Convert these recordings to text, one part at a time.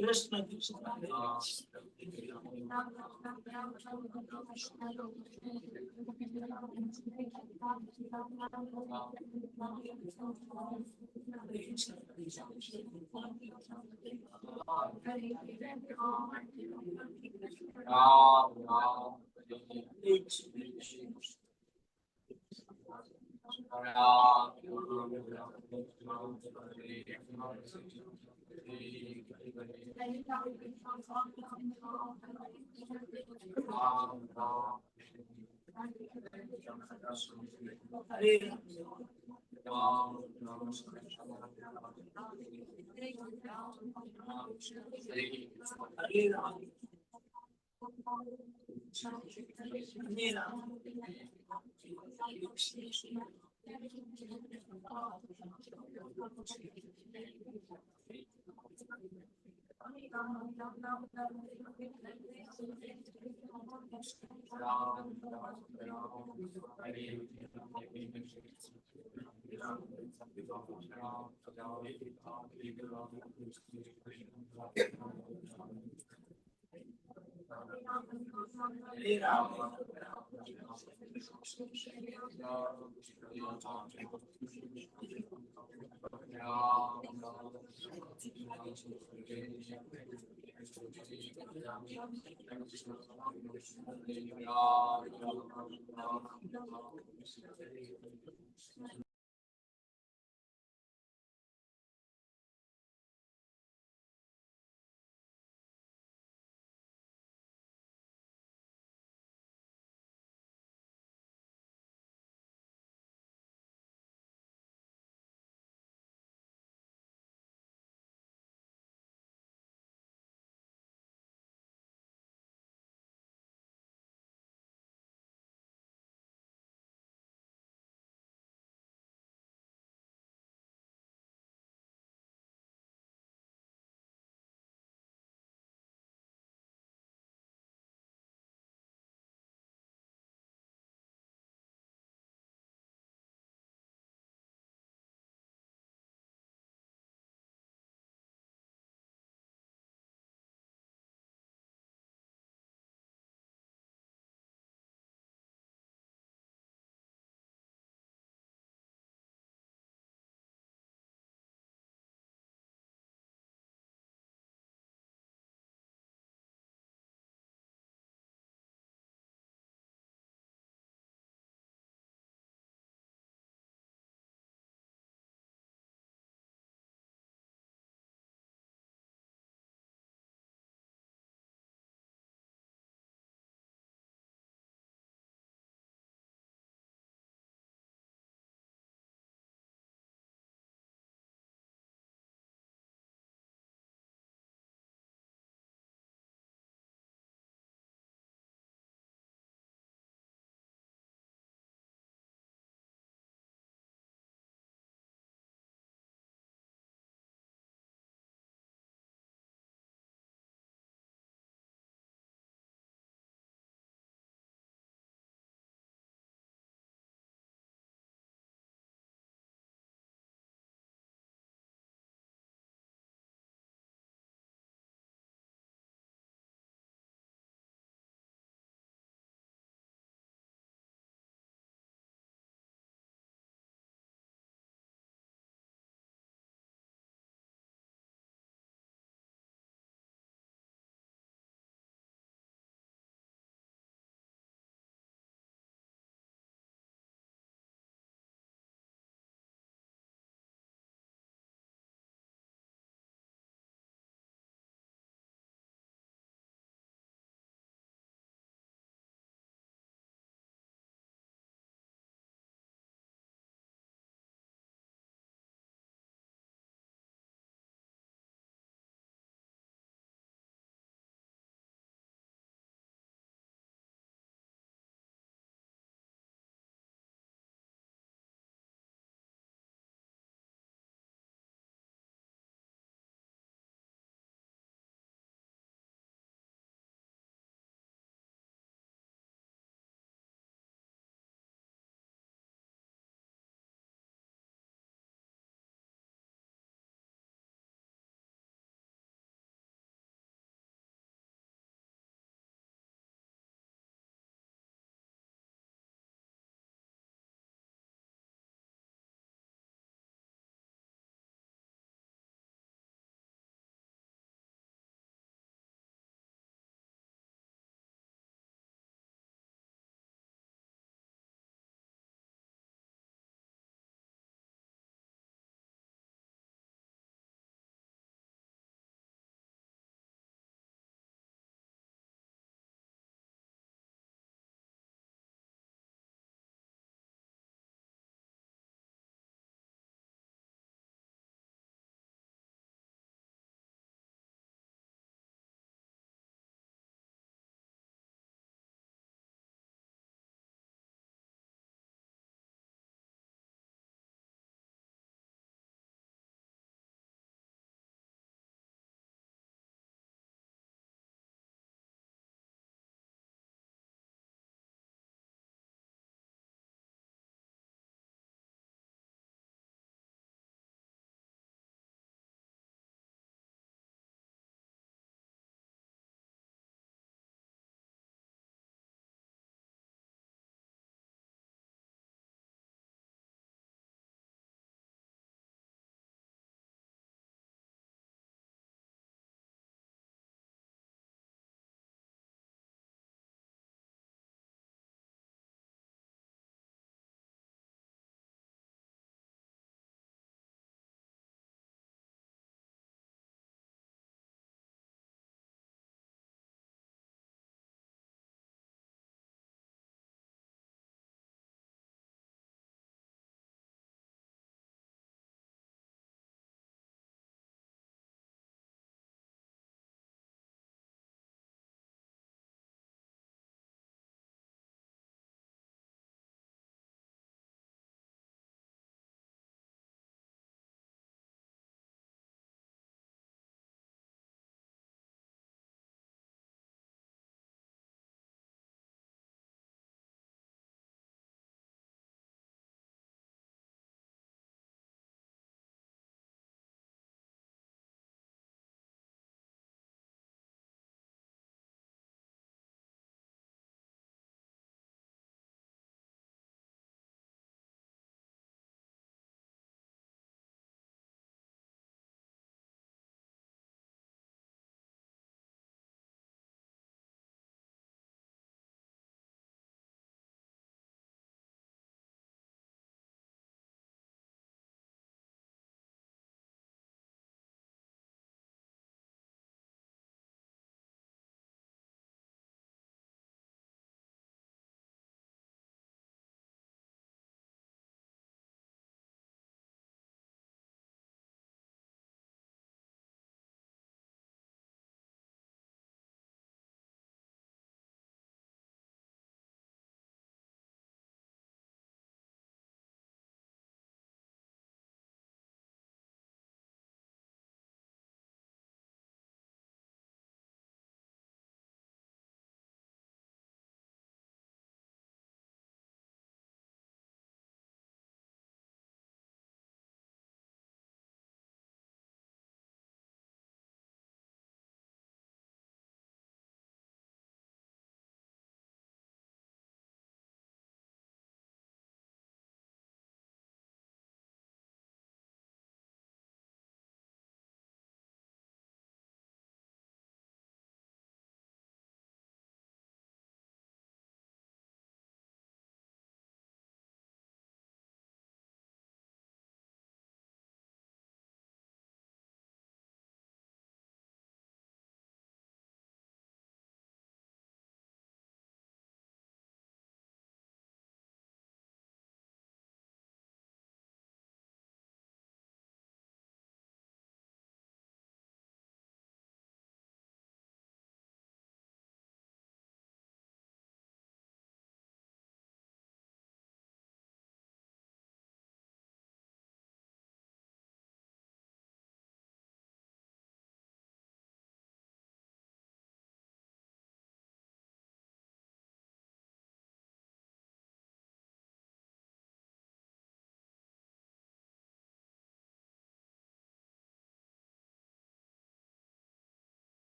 Krishna Krishna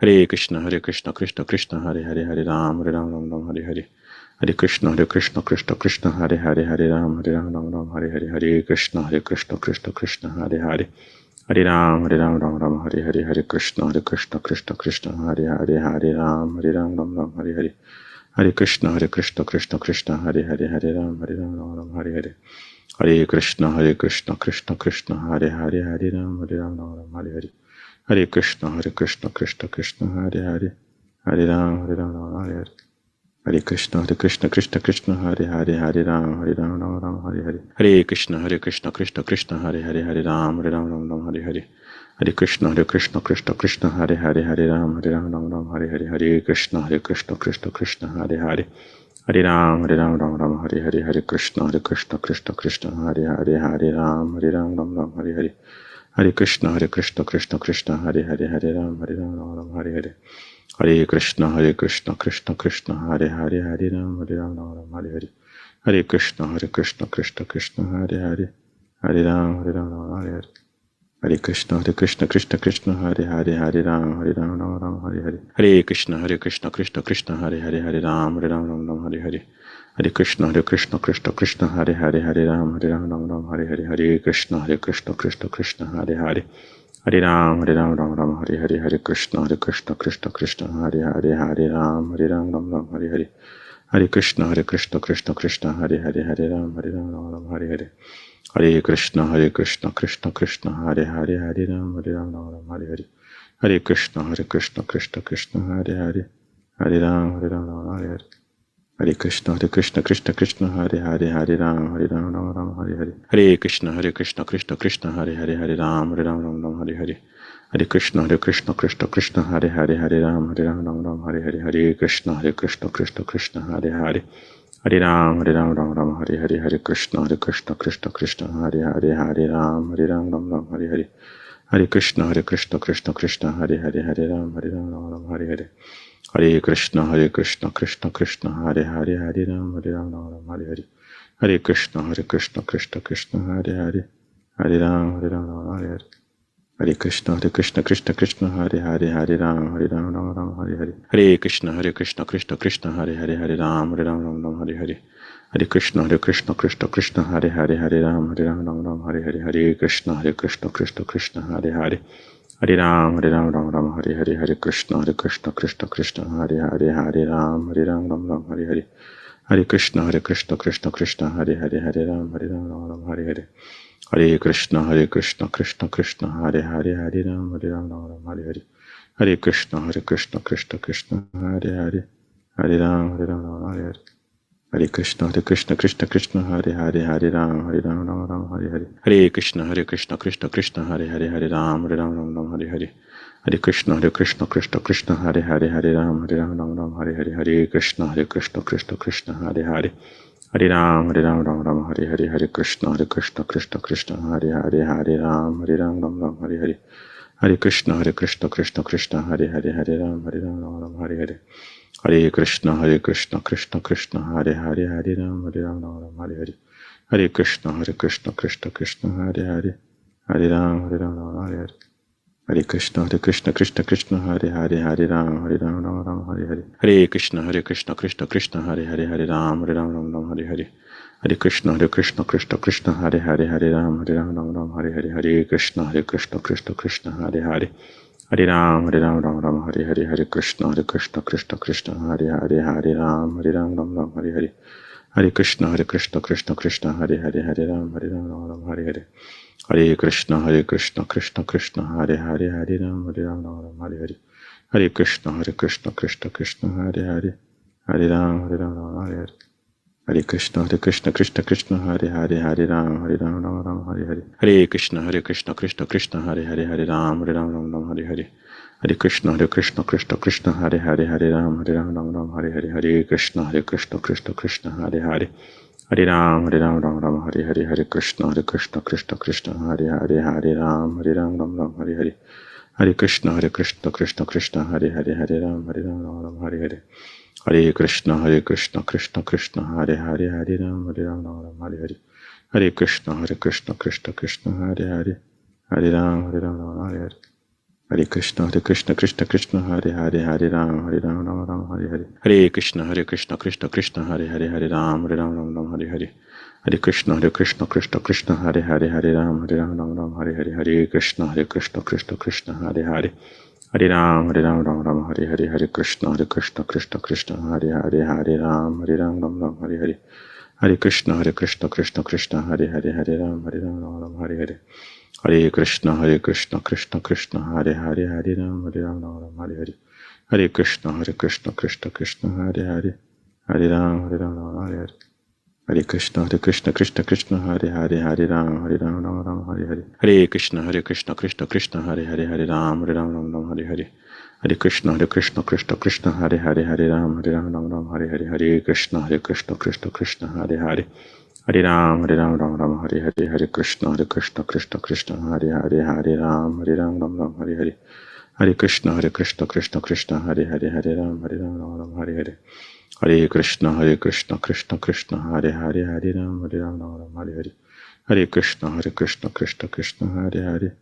Hare Krishna Krishna Krishna Hare Hare Hare Ram Ram Hare Hare Hare Krishna Krishna Krishna Hare Hare Hare Ram Ram Hare Hare Hare Krishna Krishna Krishna Hare Hare Hare Ram Ram Hare Hare Hare Krishna Krishna Hare Hare Hare Ram Ram Hare Hare Hare Krishna Krishna Hare Hare Hare Ram Hare Hare Hare Krishna Krishna Hare Hare Hare Ram Hare Hare Hare Krishna Krishna Hare Hare Hare Ram Hare Hare Hare Krishna Krishna Hare Hare Hare Ram Hare Hare Hare Krishna Krishna Hare Hare Hare Ram Hare Hare Hare Krishna Krishna Hare Hare Hare Ram Hare Hare Hare Krishna Krishna Hare Hare Hare Ram Hare Hare Hare Krishna Krishna Hare Hare Hare Ram Hare Hare Hare Krishna Krishna Hare Hare Hare Ram Hare Hare Hare Krishna Krishna Hare Hare Hare Ram Hare Hare Hare Krishna Krishna Hare Hare Hare Ram Hare Hare Hare Krishna Krishna Hare Hare Hare Ram Hare Hare Hare Krishna Krishna Hare Hare Hare Ram Hare Hare Hare Krishna Krishna Hare Hare Hare Ram Hare Hare Hare Krishna Krishna Hare Hare Hare Ram Hare Hare Hare Krishna Krishna Hare Hare Hare Ram Hare Hare Hare Krishna Krishna Hare Hare Hare Ram Hare Hare Hare Krishna Krishna Hare Hare Hare Ram Hare Hare Hare Krishna Krishna Hare Hare Hare Ram Hare Hare Hare Krishna Krishna Hare Hare Hare Ram Hare Hare Hare Krishna Krishna Hare Hare Hare Ram Hare Hare Hare Krishna Krishna Hare Hare Hare Ram Hare Hare Hare Krishna Krishna Hare Hare Hare Ram Hare Hare Hare Krishna Krishna Hare Hare Hare Ram Hare Hare Hare Krishna Krishna Hare Hare Hare Ram Hare Hare Hare Krishna Krishna Hare Hare Hare Ram Hare Hare Hare Krishna Krishna Hare Hare Hare Ram Hare Hare Hare Krishna Krishna Hare Hare Hare Ram Hare Hare Hare Krishna Krishna Hare Hare Hare Ram Hare Hare Hare Krishna Krishna Hare Hare Hare Ram Hare Hare Hare Krishna Krishna Hare Hare Hare Ram Hare Hare Hare Krishna Krishna Hare Hare Hare Ram Hare Hare Hare Krishna Krishna Hare Hare Hare Ram Hare Hare Hare Krishna Krishna Hare Hare Hare Ram Hare Hare Hare Krishna Krishna Hare Hare Hare Ram Hare Hare Hare Krishna Krishna Hare Hare Hare Ram Hare Hare Hare Krishna Krishna Hare Hare Hare Ram Hare Hare Hare Krishna Krishna Hare Hare Hare Ram Hare Hare Hare Krishna Krishna Hare Hare Hare Ram Hare Hare Hare Krishna Krishna Hare Hare Hare Ram Hare Hare Hare Krishna Krishna Hare Hare Hare Ram Hare Hare Hare Krishna Krishna Hare Hare Hare Ram Hare Hare Hare Krishna Krishna Hare Hare Hare Ram Hare Hare Hare Krishna Krishna Hare Hare Hare Ram Hare Hare Hare Krishna Krishna Hare Hare Hare Ram Hare Hare Hare Krishna Krishna Hare Hare Hare Ram Hare Hare Hare Krishna Krishna Hare Hare Hare Ram Hare Hare Hare Krishna Krishna Hare Hare Hare Ram Hare Hare Hare Krishna Krishna Hare Hare Hare Ram Hare Hare Hare Krishna Krishna Hare Hare Hare Ram Hare Hare Hare Krishna Krishna Hare Hare Hare Ram Hare Hare Hare Krishna Krishna Hare Hare Hare Ram Hare Hare Hare Krishna Krishna Hare Hare Hare Ram Hare Hare Hare Krishna Krishna Hare Hare Hare Ram Hare Hare Hare Krishna Krishna Hare Hare Hare Ram Hare Hare Hare Krishna Krishna Hare Hare Hare Ram Hare Hare Hare Krishna Krishna Hare Hare Hare Ram Hare Hare Hare Krishna Krishna Hare Hare Hare Ram Hare Hare Hare Krishna Krishna Hare Hare Hare Ram Hare Hare Hare Krishna Krishna Krishna Hare Hare Hare Ram Ram Ram Hare Hare Hare Krishna Krishna Krishna Hare Hare Hare Ram Ram Hare Hare Hare Krishna Krishna Hare Hare Hare Ram Ram Hare Hare Hare Krishna Krishna Hare Hare Hare Ram Ram Hare Hare Hare Krishna Krishna Hare Hare Ram Ram Hare Hare Hare Krishna Krishna Hare Hare Ram Ram Hare Hare Hare Krishna Krishna Hare Hare Ram Hare Hare Hare Krishna Krishna Hare Hare Ram Hare Hare Hare Krishna Krishna Hare Hare Ram Hare Hare Hare Krishna Krishna Hare Hare Ram Hare Hare Hare Krishna Krishna Hare Hare Ram Hare Hare Hare Krishna Krishna Hare Hare Hare Ram Hare Hare Hare Krishna Krishna Hare Hare Ram Hare Hare Hare Krishna Krishna Hare Hare Ram Hare Hare Hare Krishna Krishna Hare Hare Ram Hare Hare Hare Krishna Krishna Hare Hare Ram Hare Hare Hare Krishna Krishna Hare Hare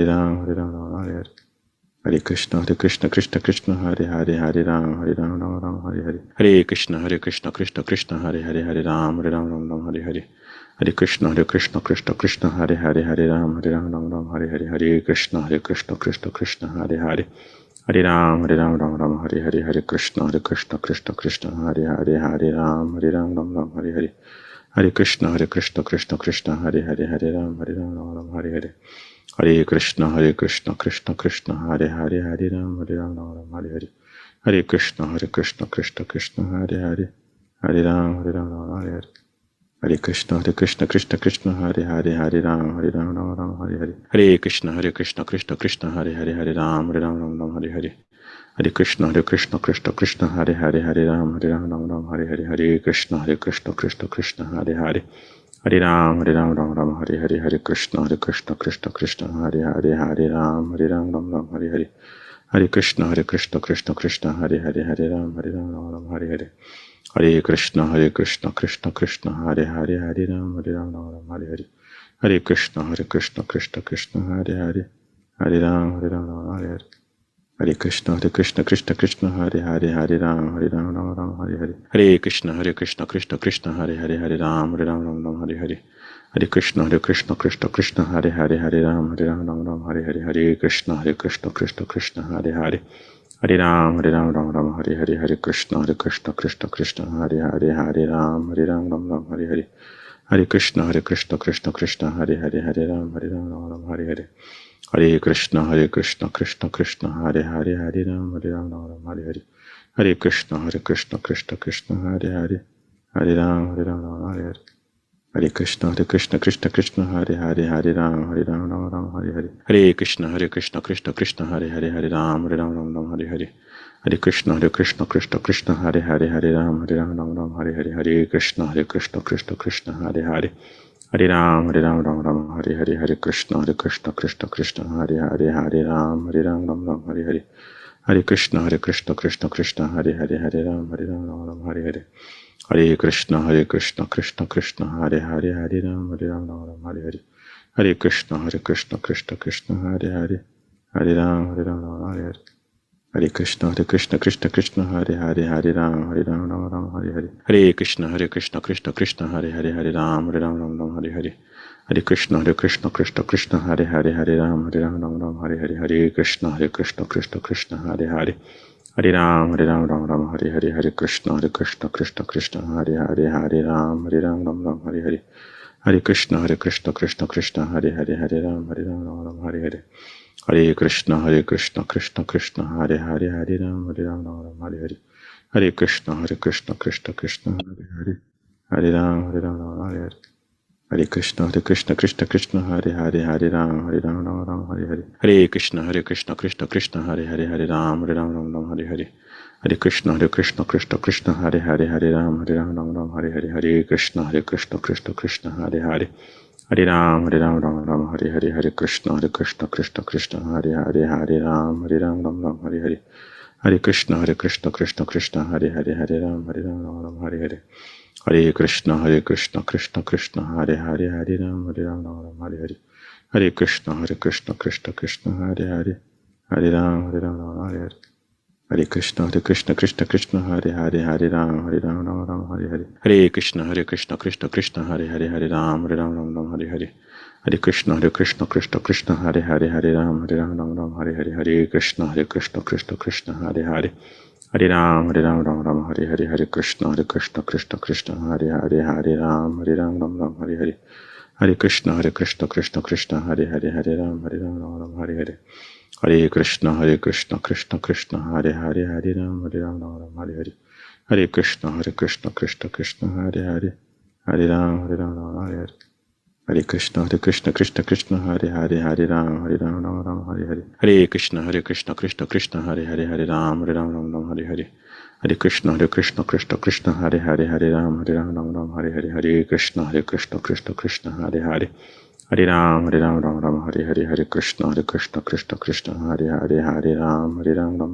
Ram Hare Hare Hare Krishna Krishna Hare Hare Ram Hare Hare Hare Krishna Krishna Hare Hare Ram Hare Hare Hare Krishna Krishna Hare Hare Hare Ram Hare Hare Hare Krishna Krishna Hare Hare Ram Hare Hare Hare Krishna Krishna Hare Hare Ram Hare Hare Hare Krishna Krishna Hare Hare Ram Hare Hare Hare Krishna Krishna Hare Hare Ram Hare Hare Hare Krishna Krishna Hare Hare Ram Hare Hare Hare Krishna Krishna Hare Hare Ram Hare Hare Hare Krishna Krishna Hare Hare Ram Hare Hare Hare Krishna Krishna Hare Hare Hare Ram Hare Hare Hare Krishna Krishna Hare Hare Ram Hare Hare Hare Krishna Krishna Hare Hare Ram Hare Hare Hare Krishna Krishna Hare Hare Ram Hare Hare Hare Krishna Krishna Hare Hare Ram Hare Hare Hare Krishna Krishna Hare Hare Ram Hare Hare Hare Krishna Krishna Hare Hare Ram Hare Hare Hare Krishna Krishna Hare Hare Ram Hare Hare Hare Krishna Krishna Hare Hare Hare Ram Hare Hare Hare Krishna Krishna Hare Hare Ram Hare Hare Hare Krishna Krishna Hare Hare Ram Hare Hare Hare Krishna Krishna Hare Hare Ram Hare Hare Hare Krishna Krishna Hare Hare Ram Hare Hare Hare Krishna Krishna Hare Hare Ram Hare Hare Hare Krishna Krishna Hare Hare Ram Hare Hare Hare Krishna Krishna Hare Hare Ram Hare Hare Hare Krishna Krishna Hare Hare Hare Ram Hare Hare Hare Krishna Krishna Hare Hare Ram Hare Hare Hare Krishna Krishna Hare Hare Ram Hare Hare Hare Krishna Krishna Hare Hare Ram Hare Hare Hare Krishna Krishna Hare Hare Ram Hare Hare Hare Krishna Krishna Hare Hare Ram Hare Hare Hare Krishna Krishna Hare Hare Ram Hare Hare Hare Krishna Krishna Hare Hare Ram Hare Hare Hare Krishna Krishna Hare Hare Hare Ram Hare Hare Hare Krishna Krishna Hare Hare Ram Hare Hare Hare Krishna Krishna Hare Hare Ram Hare Hare Hare Krishna Krishna Hare Hare Ram Hare Hare Hare Krishna Krishna Hare Ram Hare Hare Hare Krishna Krishna Hare Hare Ram Hare Hare Hare Krishna Krishna Hare Hare Ram Hare Hare Hare Krishna Krishna Hare Hare Ram Hare Hare Hare Krishna Krishna Hare Hare Hare Ram Hare Hare Hare Krishna Krishna Hare Hare Ram Hare Hare Hare Krishna Krishna Hare Hare Ram Hare Hare Hare Krishna Krishna Hare Hare Ram Hare Hare Hare Krishna Krishna Hare Hare Hare Ram, Hare Hare. Hare Krishna, Krishna Krishna, Hare Hare, Hare Ram, Ram Ram, Hare Hare. Hare Krishna, Krishna Krishna, Hare Hare, Hare Ram, Ram Ram, Hare Hare. Hare Krishna, Krishna, Hare Hare, Hare Ram, Ram Ram, Hare Hare. Hare Krishna, Krishna, Hare Hare. Hare Ram, Ram, Hare Hare. Hare Krishna, Krishna, Hare Hare, Hare Ram, Ram, Hare Hare. Hare Krishna, Krishna, Hare Hare, Hare Ram, Ram, Hare Hare. Hare Krishna, Krishna, Hare Hare, Hare Ram, Hare Hare. Hare Krishna, Krishna, Hare Hare, Hare Ram, Hare Hare. Hare Krishna, Krishna, Hare Hare, Hare Ram, Hare Hare. Hare Krishna, Krishna, Hare Hare, Hare Ram, Hare Hare. Hare Krishna, Krishna, Hare Hare, Hare Ram, Hare Hare. Hare Krishna, Krishna, Hare Hare. Hare Ram, Hare Hare. Hare Krishna, Krishna, Hare Hare, Hare Ram, Hare Hare. Hare Krishna, Krishna, Hare Hare, Hare Ram, Hare Hare.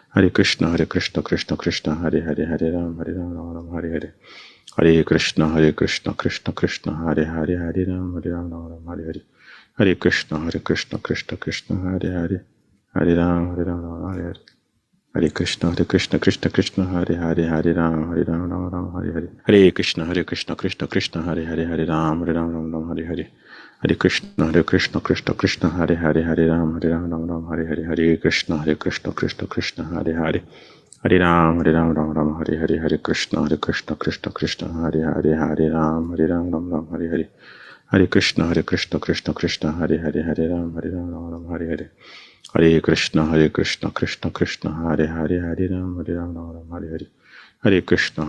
Hare Krishna, Krishna, Hare Hare, Hare Ram, Hare Hare. Hare Krishna, Krishna, Hare Hare, Hare Ram, Hare Hare. Hare Krishna, Krishna, Hare Hare, Hare Ram, Hare Hare. Hare Krishna, Krishna, Hare Hare, Hare Ram, Hare Hare. Hare Krishna, Krishna, Hare Hare, Hare Ram, Hare Hare. Hare Krishna, Krishna, Hare Hare. Hare Ram, Hare Hare. Hare Krishna, Krishna, Hare Hare, Hare Ram, Hare Hare. Hare Krishna, Krishna, Hare Hare, Hare Ram, Hare Hare. Hare Krishna, Krishna, Hare Hare, Hare Ram, Hare Hare. Hare Krishna, Krishna, Hare Hare, Hare Ram, Hare Hare. Hare Krishna, Krishna, Hare Hare, Hare Ram, Hare Hare. Hare Krishna, Krishna, Hare Hare, Hare Ram, Hare Hare. Hare Krishna, Krishna, Hare Hare, Hare Ram, Hare Hare. Hare Krishna,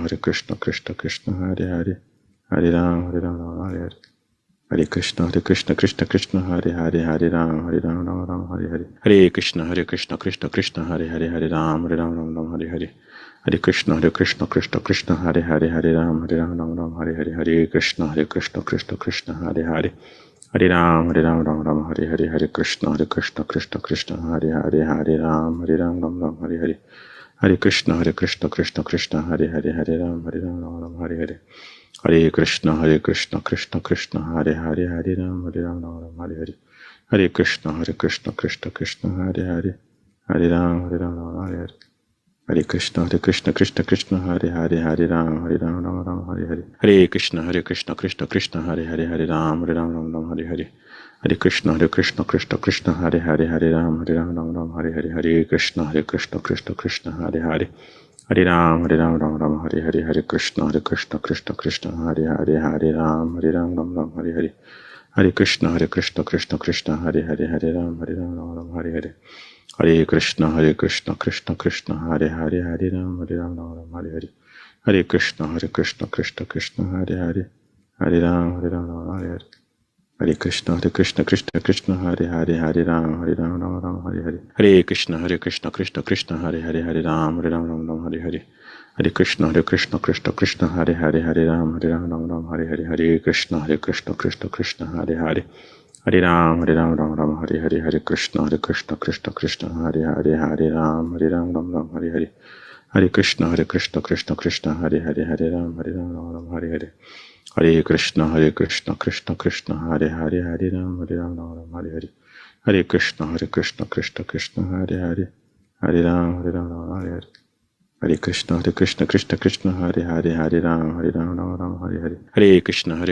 Krishna, Hare Hare. Hare Ram, Hare Hare. Hare Krishna, Krishna, Hare Hare, Hare Ram, Hare Hare. Hare Krishna, Krishna, Hare Hare, Hare Ram, Hare Hare. Hare Krishna, Krishna, Hare Hare, Hare Ram, Hare Hare. Hare Krishna, Krishna, Hare Hare, Hare Ram, Hare Hare. Hare Krishna, Krishna, Hare Hare, Hare Ram, Hare Hare. Hare Krishna, Krishna, Hare Hare, Hare Ram, Hare Hare. Hare Krishna, Krishna, Hare Hare, Hare Ram, Hare Hare. Hare Krishna, Krishna, Hare Hare. Hare Ram, Hare Hare. Hare Krishna, Krishna, Hare Hare, Hare Ram, Hare Hare. Hare Krishna, Krishna, Hare Hare, Hare Ram, Hare Hare. Hare Krishna, Krishna, Hare Hare, Hare Ram, Hare Hare. Hare Krishna, Krishna, Hare Hare, Hare Ram, Hare Hare. Hare Krishna, Krishna, Hare Hare, Hare Ram, Hare Hare. Hare Krishna, Krishna, Hare Hare, Hare Ram, Hare Hare. Hare Krishna, Krishna, Hare Hare, Hare Ram, Hare Hare. Hare Krishna, Krishna, Hare Hare. Hare Ram, Hare Hare. Hare Krishna, Krishna, Hare Hare, Hare Ram, Hare Hare. Hare Krishna, Krishna, Hare Hare, Hare Ram, Hare Hare. Hare Krishna, Krishna, Hare Hare, Hare Ram, Hare Hare. Hare Krishna, Krishna, Hare Hare, Hare Ram, Hare Hare. Hare Krishna, Krishna, Hare Hare, Hare Ram, Hare Hare. Hare Krishna, Krishna, Hare Hare, Hare Ram, Hare Hare. Hare Krishna, Krishna, Hare Hare, Hare Ram, Hare Hare. Hare Krishna, Krishna, Hare Hare. Hare Ram, Hare Hare. Hare Krishna, Krishna, Hare Hare, Hare Ram, Hare Hare. Hare Krishna,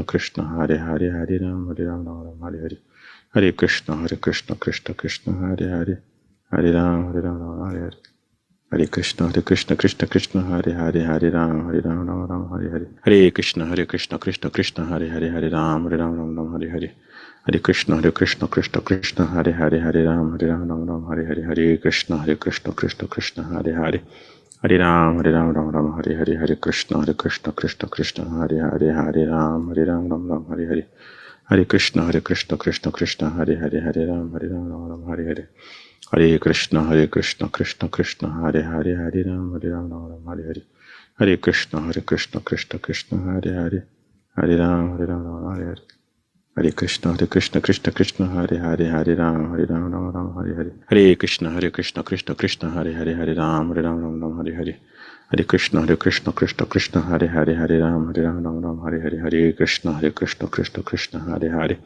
Krishna, Hare Hare, Hare Ram, Hare Hare. Hare Krishna, Krishna, Hare Hare, Hare Ram, Hare Hare. Hare Krishna, Krishna, Hare Hare, Hare Ram, Hare Hare. Hare Krishna, Krishna, Hare Hare, Hare Ram, Hare Hare. Hare Krishna, Krishna, Hare Hare, Hare Ram, Hare Hare. Hare Krishna, Krishna, Hare Hare, Hare Ram, Hare Hare. Hare Krishna, Krishna, Hare Hare. Hare Ram, Hare Hare. Hare Krishna, Krishna, Hare Hare, Hare Ram, Hare Hare. Hare Krishna, Krishna, Hare Hare, Hare Ram, Hare Hare. Hare Krishna, Krishna, Hare Hare, Hare Ram, Hare Hare. Hare Krishna Krishna Krishna Hare Hare, Hare Ram Ram Hare Hare. Hare Krishna Krishna Krishna Hare Hare, Hare Ram Ram Hare Hare. Hare Krishna Krishna Krishna Hare Hare, Hare Ram Ram Hare Hare. Hare Krishna Krishna Krishna Hare Hare, Hare Ram Ram Hare Hare. Hare Krishna Krishna Hare Hare, Hare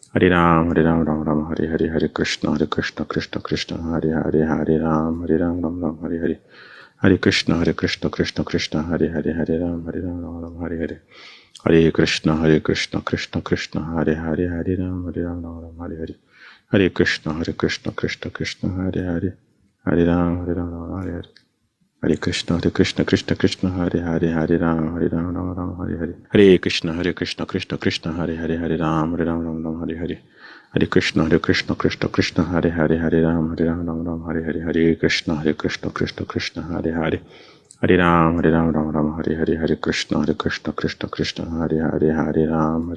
Ram Ram Hare Hare. Hare Krishna Krishna Hare Hare, Hare Ram Ram Hare Hare. Hare Krishna Krishna Hare Hare, Hare Ram Ram Hare Hare. Hare Krishna Krishna Hare Hare, Hare Ram Ram Hare Hare. Hare Krishna Krishna Hare Hare, Hare Ram Ram Hare Hare. Hare Krishna Krishna Hare Hare, Hare Ram Ram Hare Hare. Hare Krishna Krishna Hare Hare, Hare Ram Ram Hare Hare. Hare Krishna Krishna Hare Hare, Hare Ram Ram Hare Hare. Hare Krishna Krishna Hare Hare, Hare Ram Hare Hare. Hare Krishna Krishna Hare Hare, Hare Ram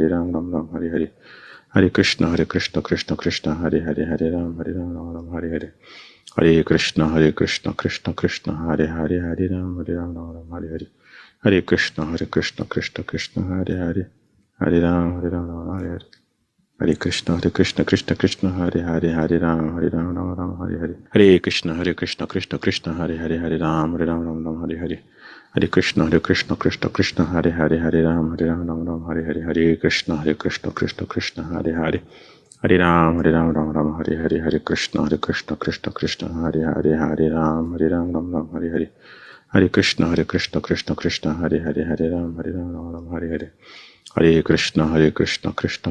Ram Hare Hare. Hare Krishna Krishna Hare Hare, Hare Ram Ram Hare Hare. Hare Krishna Krishna Hare Hare, Hare Ram Ram Hare Hare. Hare Krishna Krishna Hare Hare, Hare Ram Hare Hare. Hare Krishna Krishna Hare Hare, Hare Ram Hare Hare. Hare Krishna Krishna Hare Hare, Hare Ram Hare Hare. Hare Krishna Krishna Hare Hare, Hare Ram Hare Hare. Hare Krishna Krishna Hare Hare, Hare Ram Hare Hare. Hare Krishna Krishna Hare Hare, Hare Ram Hare Hare. Hare Krishna Krishna Hare Hare, Hare Ram Hare Hare. Hare Krishna Krishna Hare Hare, Hare Ram Hare Hare. Hare Krishna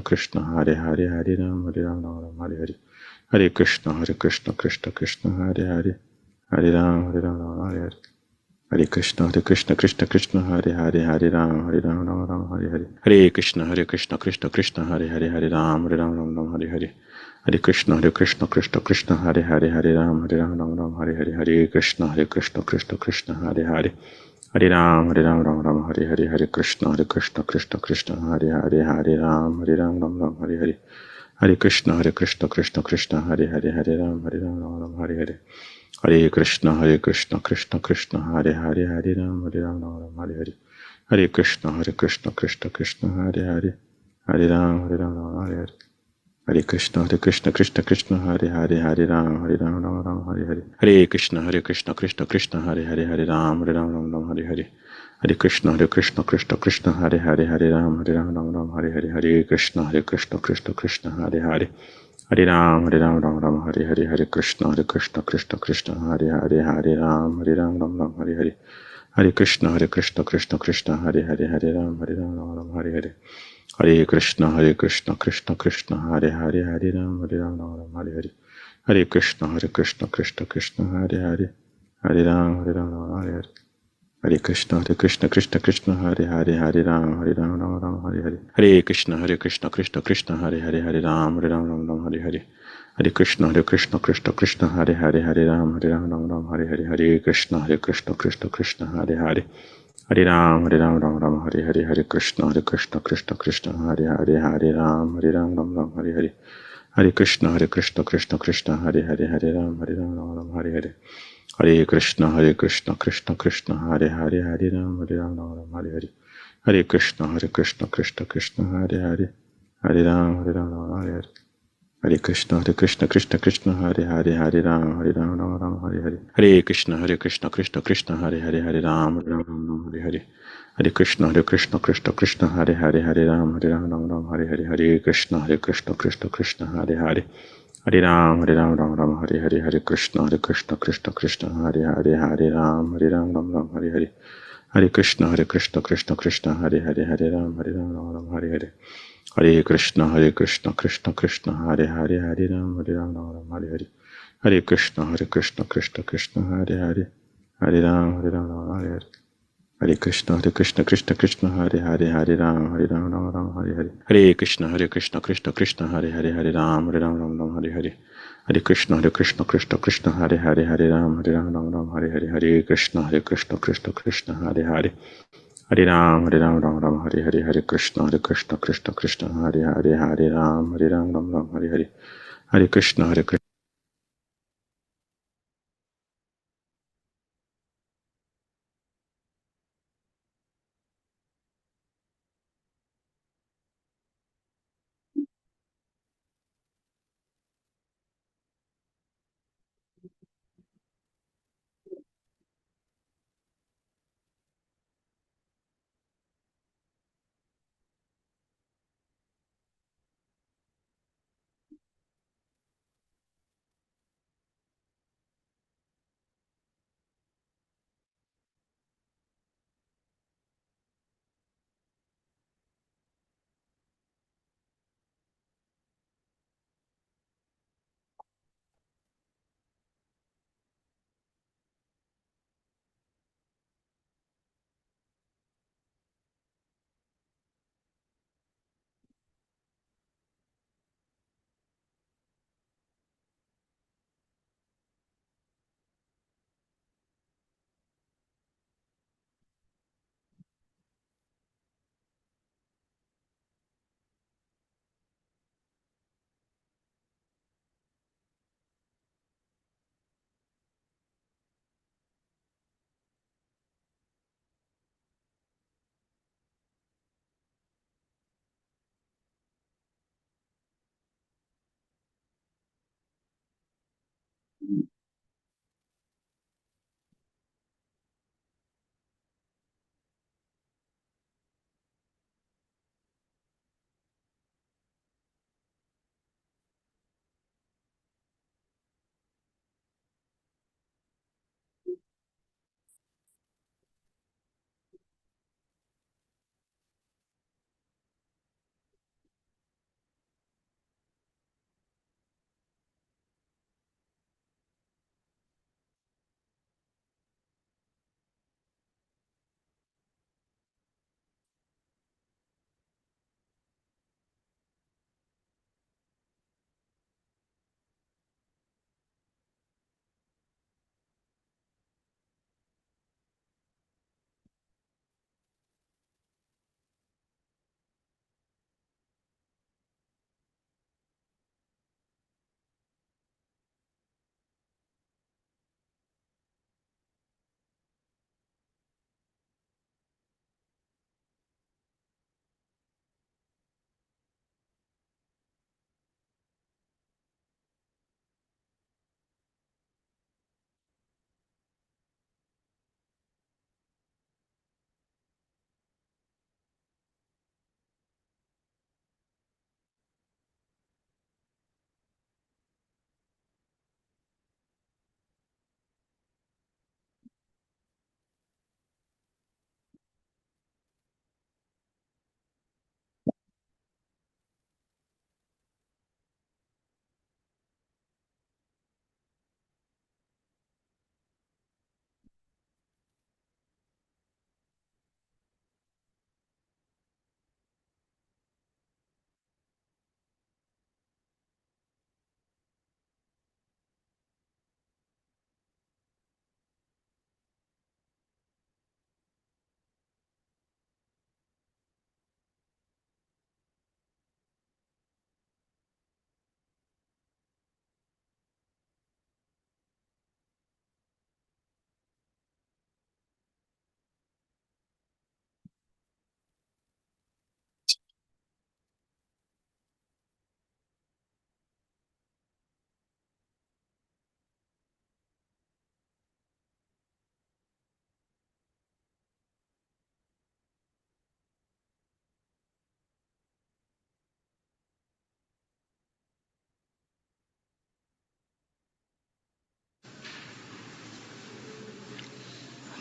Krishna Hare Hare, Hare Ram Hare Hare. Hare Krishna Krishna Hare Hare, Hare Ram Hare Hare. Hare Krishna Krishna Hare Hare, Hare Ram Hare Hare. Hare Krishna Krishna Hare Hare, Hare Ram Hare Hare. Hare Krishna Krishna Hare Hare, Hare Ram Hare Hare. Hare Krishna Krishna Hare Hare, Hare Ram Hare Hare. Hare Krishna Krishna Hare Hare, Hare Ram Hare Hare. Hare Krishna Krishna Hare Hare, Hare Ram Hare Hare. Hare Krishna Krishna Hare Hare, Hare Ram Hare Hare. Hare Krishna Krishna Hare Hare, Hare Ram Hare Hare. Hare Krishna Krishna Hare Hare, Hare Ram Hare Hare. Hare Krishna Krishna Hare Hare, Hare Ram Hare Hare. Hare Krishna Krishna Hare Hare, Hare Ram Hare Hare. Hare Krishna Krishna Hare Hare, Hare Ram Hare Hare. Hare Krishna Krishna Hare Hare, Hare Ram Hare Hare. Hare Krishna Krishna Hare Hare, Hare Ram Hare Hare. Hare Krishna Krishna Hare Hare, Hare Ram Hare Hare. Hare Krishna Krishna Hare Hare, Hare Ram Hare Hare. Hare Krishna Krishna Hare Hare, Hare Ram Hare Hare. Hare Krishna Krishna Hare Hare, Hare Ram Hare Hare. Hare Krishna Krishna Hare Hare, Hare Ram Hare Hare. Hare Krishna Krishna Hare Hare, Hare Ram Hare Hare. Hare Krishna Krishna Hare Hare, Hare Ram Hare Hare. Hare Krishna Krishna Hare Hare, Hare Ram Hare Hare. Hare Krishna Krishna Hare Hare, Hare Ram Hare Hare. Hare Krishna Krishna Hare Hare, Hare Ram Hare Hare. Hare Krishna Krishna Hare Hare, Hare Ram Hare Hare. Hare Krishna Krishna Hare Hare, Hare Ram Hare Hare. Hare Krishna Krishna Hare Hare, Hare Ram Hare Hare. Hare Krishna Krishna Hare Hare, Hare Ram Hare Hare. Hare Krishna Krishna Hare Hare, Hare Ram Hare Hare. Hare Krishna Krishna Hare Hare, Hare Ram Hare Hare. Hare Krishna Krishna Hare Hare, Hare Ram Hare Hare. Hare Krishna Krishna Hare Hare, Hare Ram Hare Hare. Hare Krishna Krishna Hare Hare, Hare Ram Hare Hare. Hare Krishna Krishna Hare Hare, Hare Ram Hare Hare. Hare Krishna Krishna Hare Hare, Hare Ram Hare Hare. Hare Krishna Krishna Hare Hare, Hare Ram Hare Hare. Hare Krishna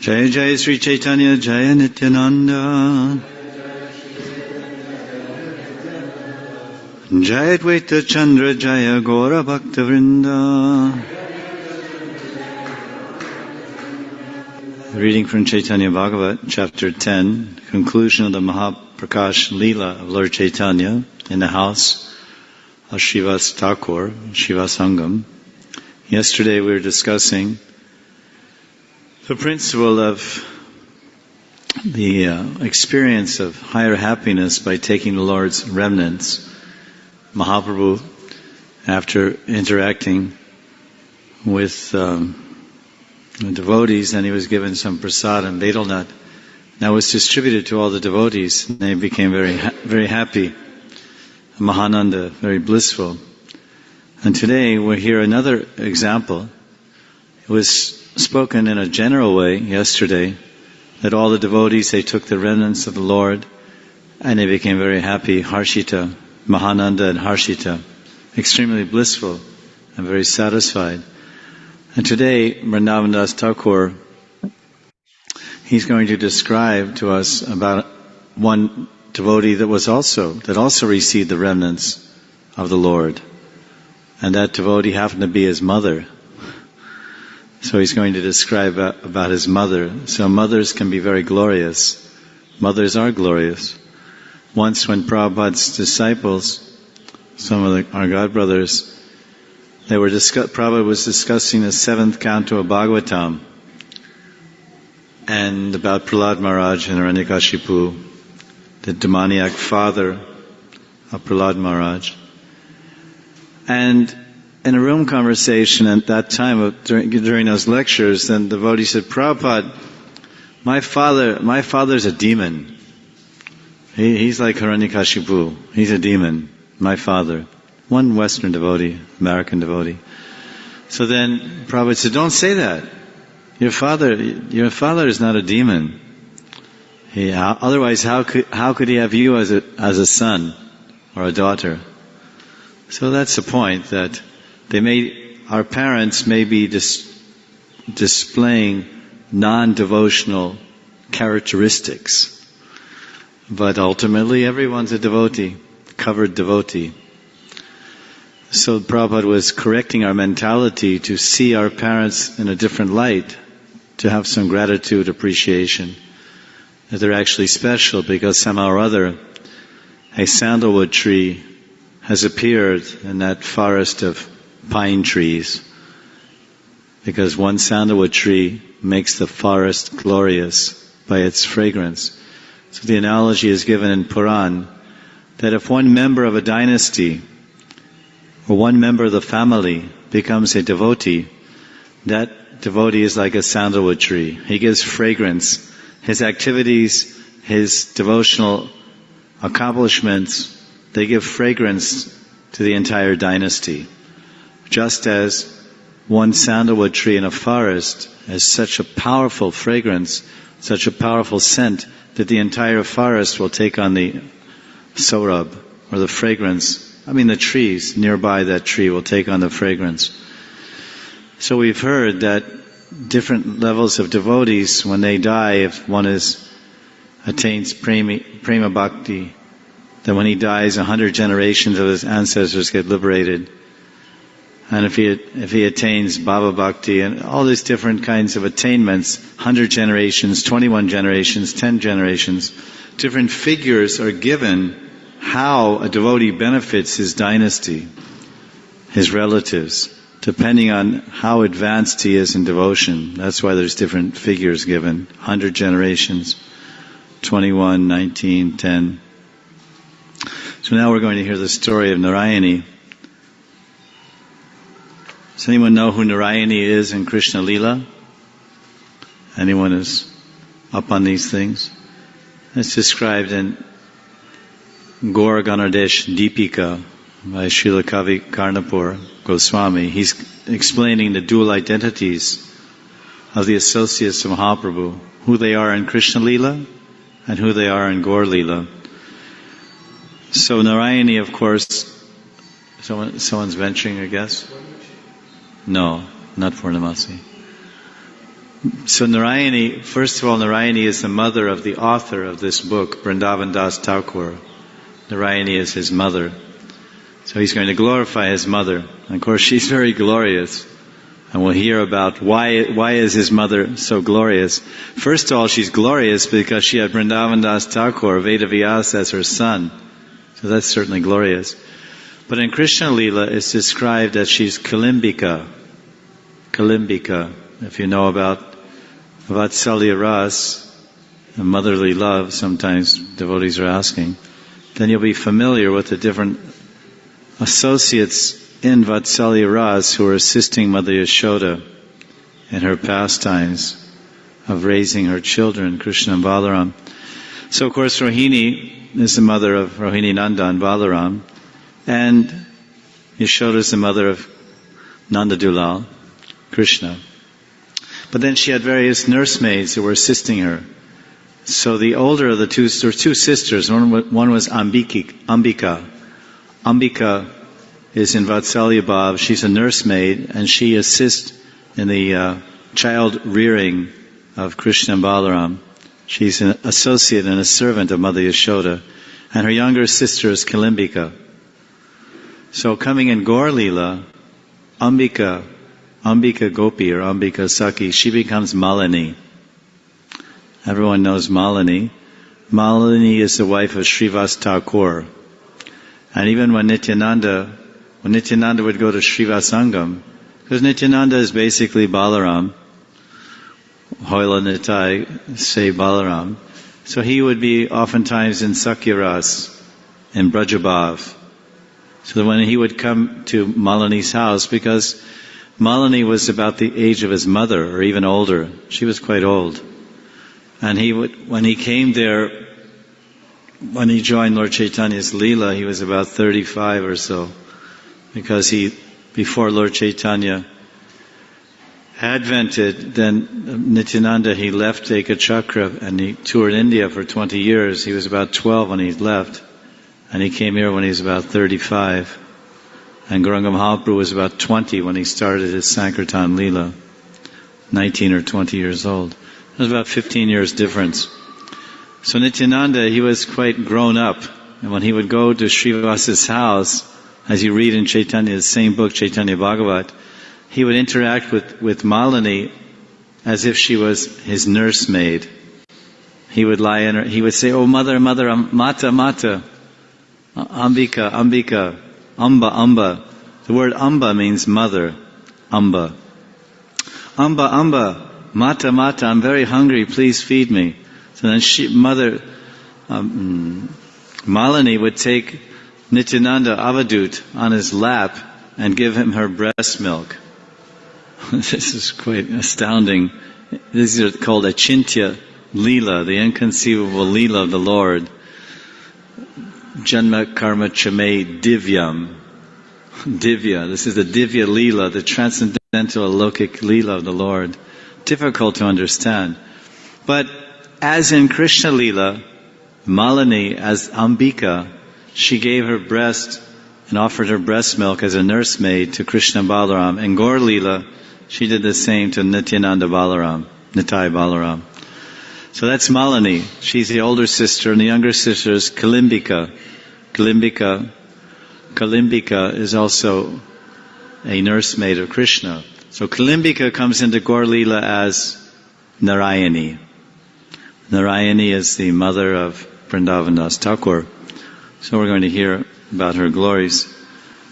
Jaya Jaya Sri Chaitanya Jaya Nityananda Jaya Dvaita Chandra Jaya Gora Bhakta Vrinda. Reading from Chaitanya Bhagavat, chapter 10, conclusion of the Mahaprakash Leela of Lord Chaitanya in the house of Srivas Thakur, Shiva Sangam. Yesterday we were discussing the principle of the experience of higher happiness by taking the Lord's remnants. Mahaprabhu, after interacting with devotees, and he was given some prasad and Vedal nut, that was distributed to all the devotees, and they became very happy, Mahananda, very blissful. And today we hear another example. It was spoken in a general way yesterday, that all the devotees, they took the remnants of the Lord, and they became very happy, Harshita, Mahananda and Harshita, extremely blissful and very satisfied. And today, Vrindavan Das Thakur, he's going to describe to us about one devotee that also received the remnants of the Lord. And that devotee happened to be his mother. So he's going to describe about his mother. So mothers can be very glorious. Mothers are glorious. Once when Prabhupada's disciples, some of our godbrothers, Prabhupada was discussing the 7th canto of Bhagavatam and about Prahlad Maharaj and Hiranyakashipu, the demoniac father of Prahlad Maharaj. And in a room conversation at that time, during those lectures, then the devotee said, Prabhupada, my father's a demon. He's like Hiranyakashipu. He's a demon, my father. One Western devotee, American devotee. So then Prabhupada said, don't say that. Your father is not a demon. Otherwise, how could he have you as a son or a daughter? So that's the point, that our parents may be displaying non-devotional characteristics, but ultimately everyone's a devotee, covered devotee. So Prabhupada was correcting our mentality to see our parents in a different light, to have some gratitude, appreciation, that they're actually special because somehow or other a sandalwood tree has appeared in that forest of pine trees, because one sandalwood tree makes the forest glorious by its fragrance. So the analogy is given in Puran that if one member of a dynasty or one member of the family becomes a devotee, that devotee is like a sandalwood tree. He gives fragrance. His activities, his devotional accomplishments, they give fragrance to the entire dynasty. Just as one sandalwood tree in a forest has such a powerful fragrance, such a powerful scent, that the entire forest will take on the saurabh, or the fragrance. The trees nearby that tree will take on the fragrance. So we've heard that different levels of devotees, when they die, if one attains prema bhakti, then when he dies, 100 generations of his ancestors get liberated. And if he attains bhava bhakti and all these different kinds of attainments, 100 generations, 21 generations, 10 generations, different figures are given how a devotee benefits his dynasty, his relatives, depending on how advanced he is in devotion. That's why there's different figures given. 100 generations, 21, 19, 10. So now we're going to hear the story of Narayani. Does anyone know who Narayani is in Krishna Leela? Anyone is up on these things? It's described in Gaur Ganardesh Deepika by Srila Kavi Karnapur Goswami. He's explaining the dual identities of the associates of Mahaprabhu, who they are in Krishna Leela and who they are in Gaur Leela. So Narayani, of course, someone's venturing, I guess? No, not Purnamasi. So Narayani, first of all, Narayani is the mother of the author of this book, Vrindavan Das Thakur. Narayani is his mother. So he's going to glorify his mother. And of course, she's very glorious. And we'll hear about why is his mother so glorious. First of all, she's glorious because she had Vrindavan Das Thakur, Vedavyas, as her son. So that's certainly glorious. But in Krishna Lila, it's described that she's Kalimbika. Kalimbika. If you know about Vatsalya Ras, the motherly love, sometimes devotees are asking, then you'll be familiar with the different associates in Vatsalya Ras who are assisting Mother Yashoda in her pastimes of raising her children, Krishna and Balaram. So of course Rohini is the mother of Rohini Nanda and Balaram, and Yashoda is the mother of Nanda Dulal, Krishna. But then she had various nursemaids who were assisting her. So the older of the two, there were two sisters. One was Ambika. Ambika is in Vatsalya Bhav. She's a nursemaid, and she assists in the child rearing of Krishna and Balaram. She's an associate and a servant of Mother Yashoda. And her younger sister is Kalimbika. So coming in Gaur Lila, Ambika Gopi or Ambika Saki, she becomes Malini. Everyone knows Malini. Malini is the wife of Srivas Thakur. And even when Nityananda would go to Srivasangam, because Nityananda is basically Balaram, Hoila Nitai, say Balaram, so he would be oftentimes in Sakyaras, in Brajabhav. So that when he would come to Malini's house, because Malini was about the age of his mother, or even older. She was quite old. And when he came there, when he joined Lord Chaitanya's Leela, he was about 35 or so. Because before Lord Chaitanya advented, then Nityananda, he left Ekachakra and he toured India for 20 years. He was about 12 when he left. And he came here when he was about 35. And Gauranga Mahaprabhu was about 20 when he started his Sankirtan Leela. 19 or 20 years old. It was about 15 years difference. So Nityananda, he was quite grown up. And when he would go to Srivasa's house, as you read in Chaitanya's same book, Chaitanya Bhagavat, he would interact with Malini as if she was his nursemaid. He would lie in her, he would say, "Oh mother, mother, mata, mata, Ambika, Ambika, Amba, Amba." The word Amba means mother, Amba. Amba, Amba, mata, mata, I'm very hungry, please feed me. So then Malini would take Nityananda Avadut on his lap and give him her breast milk. This is quite astounding. These are called Achintya Leela, the inconceivable Leela of the Lord. Janma Karma Chame Divyam. Divya. This is the Divya Leela, the transcendental Alokik Leela of the Lord. Difficult to understand. But as in Krishna Leela, Malini, as Ambika, she gave her breast and offered her breast milk as a nursemaid to Krishna Balaram. In Gaur Leela, she did the same to Nityananda Balaram, Nitai Balaram. So that's Malini. She's the older sister, and the younger sister is Kalimbika. Kalimbika is also a nursemaid of Krishna. So Kalimbika comes into Gaur Leela as Narayani. Narayani is the mother of Vrindavan Das Thakur. So we're going to hear about her glories,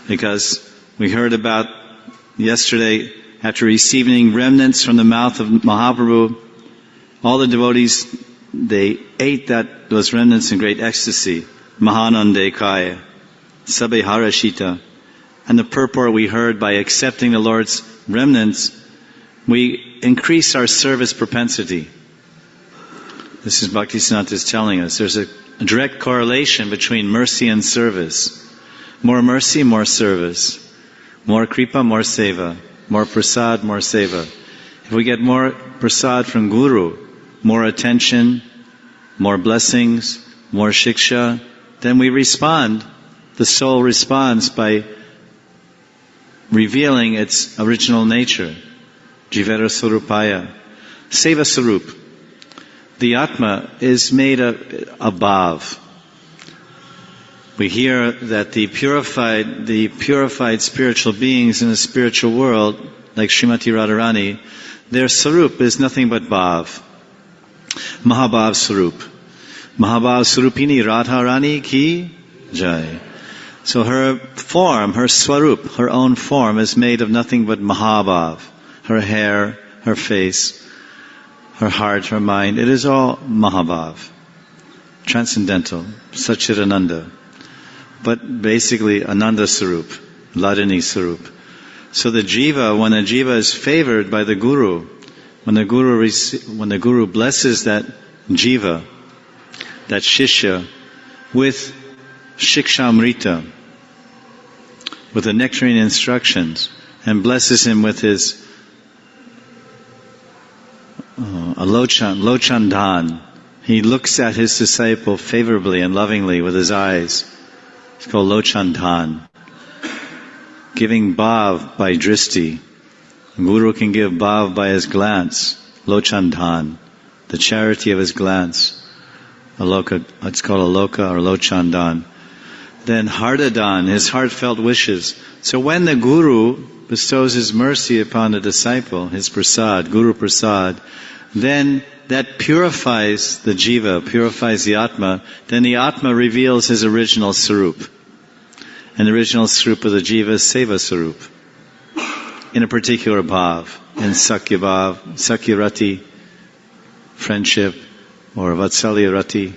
because we heard about yesterday, after receiving remnants from the mouth of Mahaprabhu, all the devotees, they ate those remnants in great ecstasy. Mahanande Kaya, Sabe Harashita. And the purport we heard, by accepting the Lord's remnants, we increase our service propensity. This is Bhaktisiddhanta telling us. There's a direct correlation between mercy and service. More mercy, more service. More kripa, more seva. More prasad, more seva. If we get more prasad from Guru, more attention, more blessings, more shiksha, then we respond. The soul responds by revealing its original nature. Jivera Surupaya. Seva Sarup. The Atma is made above. We hear that the purified spiritual beings in the spiritual world, like Srimati Radharani, their Sarup is nothing but Bhav. Mahabhav Sarup. Mahabhav Sarupini Radharani ki jai. So her form, her Swarup, her own form is made of nothing but Mahabhav. Her hair, her face, her heart, her mind, it is all Mahabhav. Transcendental, Satchidananda. But basically Ananda Sarup, Ladini Sarup. So the jiva, when a jiva is favored by the Guru, when the Guru blesses that jiva, that shishya, with shikshamrita, with the nectarine instructions, and blesses him with his lochandan. He looks at his disciple favorably and lovingly with his eyes. It's called lochandan. Giving bhav by dristi. Guru can give bhav by his glance. Lochandan. The charity of his glance. It's called aloka or lochandan. Then hardadan, his heartfelt wishes. So when the Guru bestows his mercy upon the disciple, his prasad, Guru prasad, then that purifies the jiva, purifies the Atma. Then the Atma reveals his original Sarup. And the original Sarup of the jiva is Seva Sarup. In a particular bhav, in Sakya bhav, Sakya rati, friendship, or Vatsalya rati,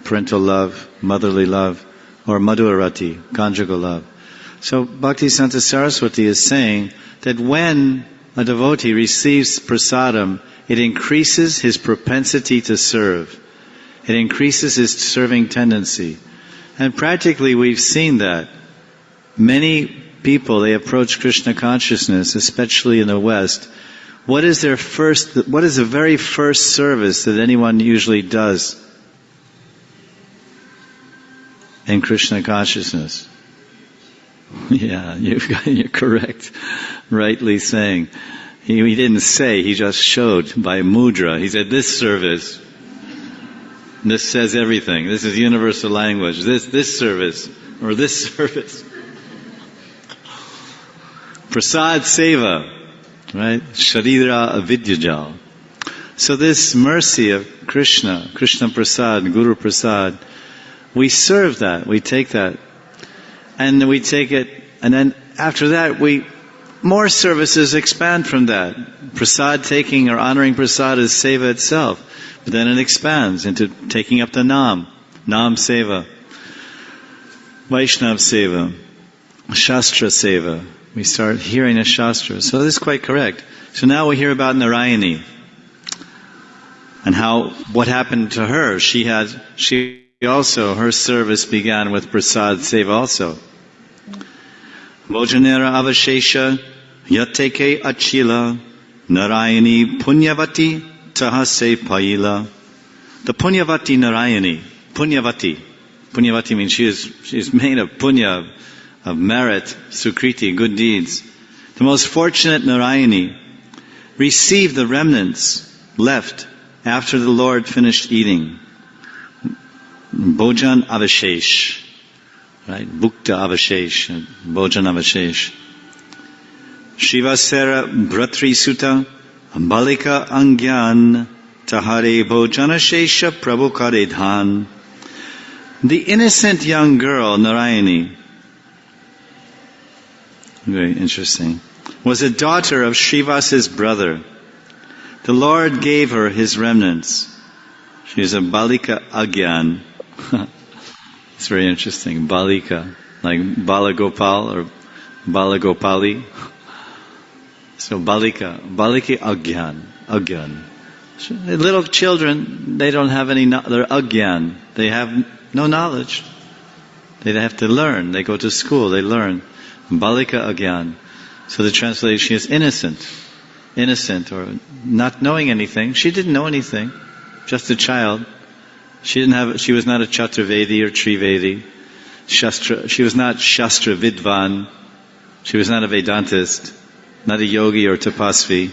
parental love, motherly love, or Madhura rati, conjugal love. So Bhaktisanta Saraswati is saying that when a devotee receives prasadam, it increases his propensity to serve. It increases his serving tendency. And practically we've seen that. Many people, they approach Krishna consciousness, especially in the West. What is the very first service that anyone usually does in Krishna consciousness? Yeah, you're correct. Rightly saying. He didn't say, he just showed by mudra. He said, this service, this says everything. This is universal language. This service, or this service. Prasad Seva, right? Sharira Avidyajal. So this mercy of Krishna Prasad, Guru Prasad, we serve that, we take that. And we take it, and then after that more services expand from that. Prasad taking or honoring Prasad is Seva itself. But then it expands into taking up the Nam Seva, Vaishnav Seva, Shastra Seva. We start hearing the Shastra. So this is quite correct. So now we hear about Narayani. And what happened to her. She also, her service began with Prasad Seva also. Bhojanera avashesha yateke achila Narayani punyavati tahase paila. The punyavati Narayani. Punyavati means she's made of punya, of merit, sukriti, good deeds. The most fortunate Narayani received the remnants left after the Lord finished eating. Bhojan avashesh. Right? Bhukta avashesh, Bhojan avashesh. Shivasera Bratri Sutta, Balika Angyan, Tahare Bhojana Shesha Prabhu Kare Dhan. The innocent young girl, Narayani, very interesting, was a daughter of Srivasa's brother. The Lord gave her his remnants. She is a Balika Agyan. It's very interesting. Balika, like Balagopal or Balagopali. So Balika Agyan. Little children, they don't have any, they're Agyan. They have no knowledge. They have to learn. They go to school, they learn. Balika Agyan. So the translation is innocent or not knowing anything. She didn't know anything. Just a child. She was not a Chaturvedi or Trivedi. She was not Shastra Vidvan. She was not a Vedantist, not a yogi or tapasvi.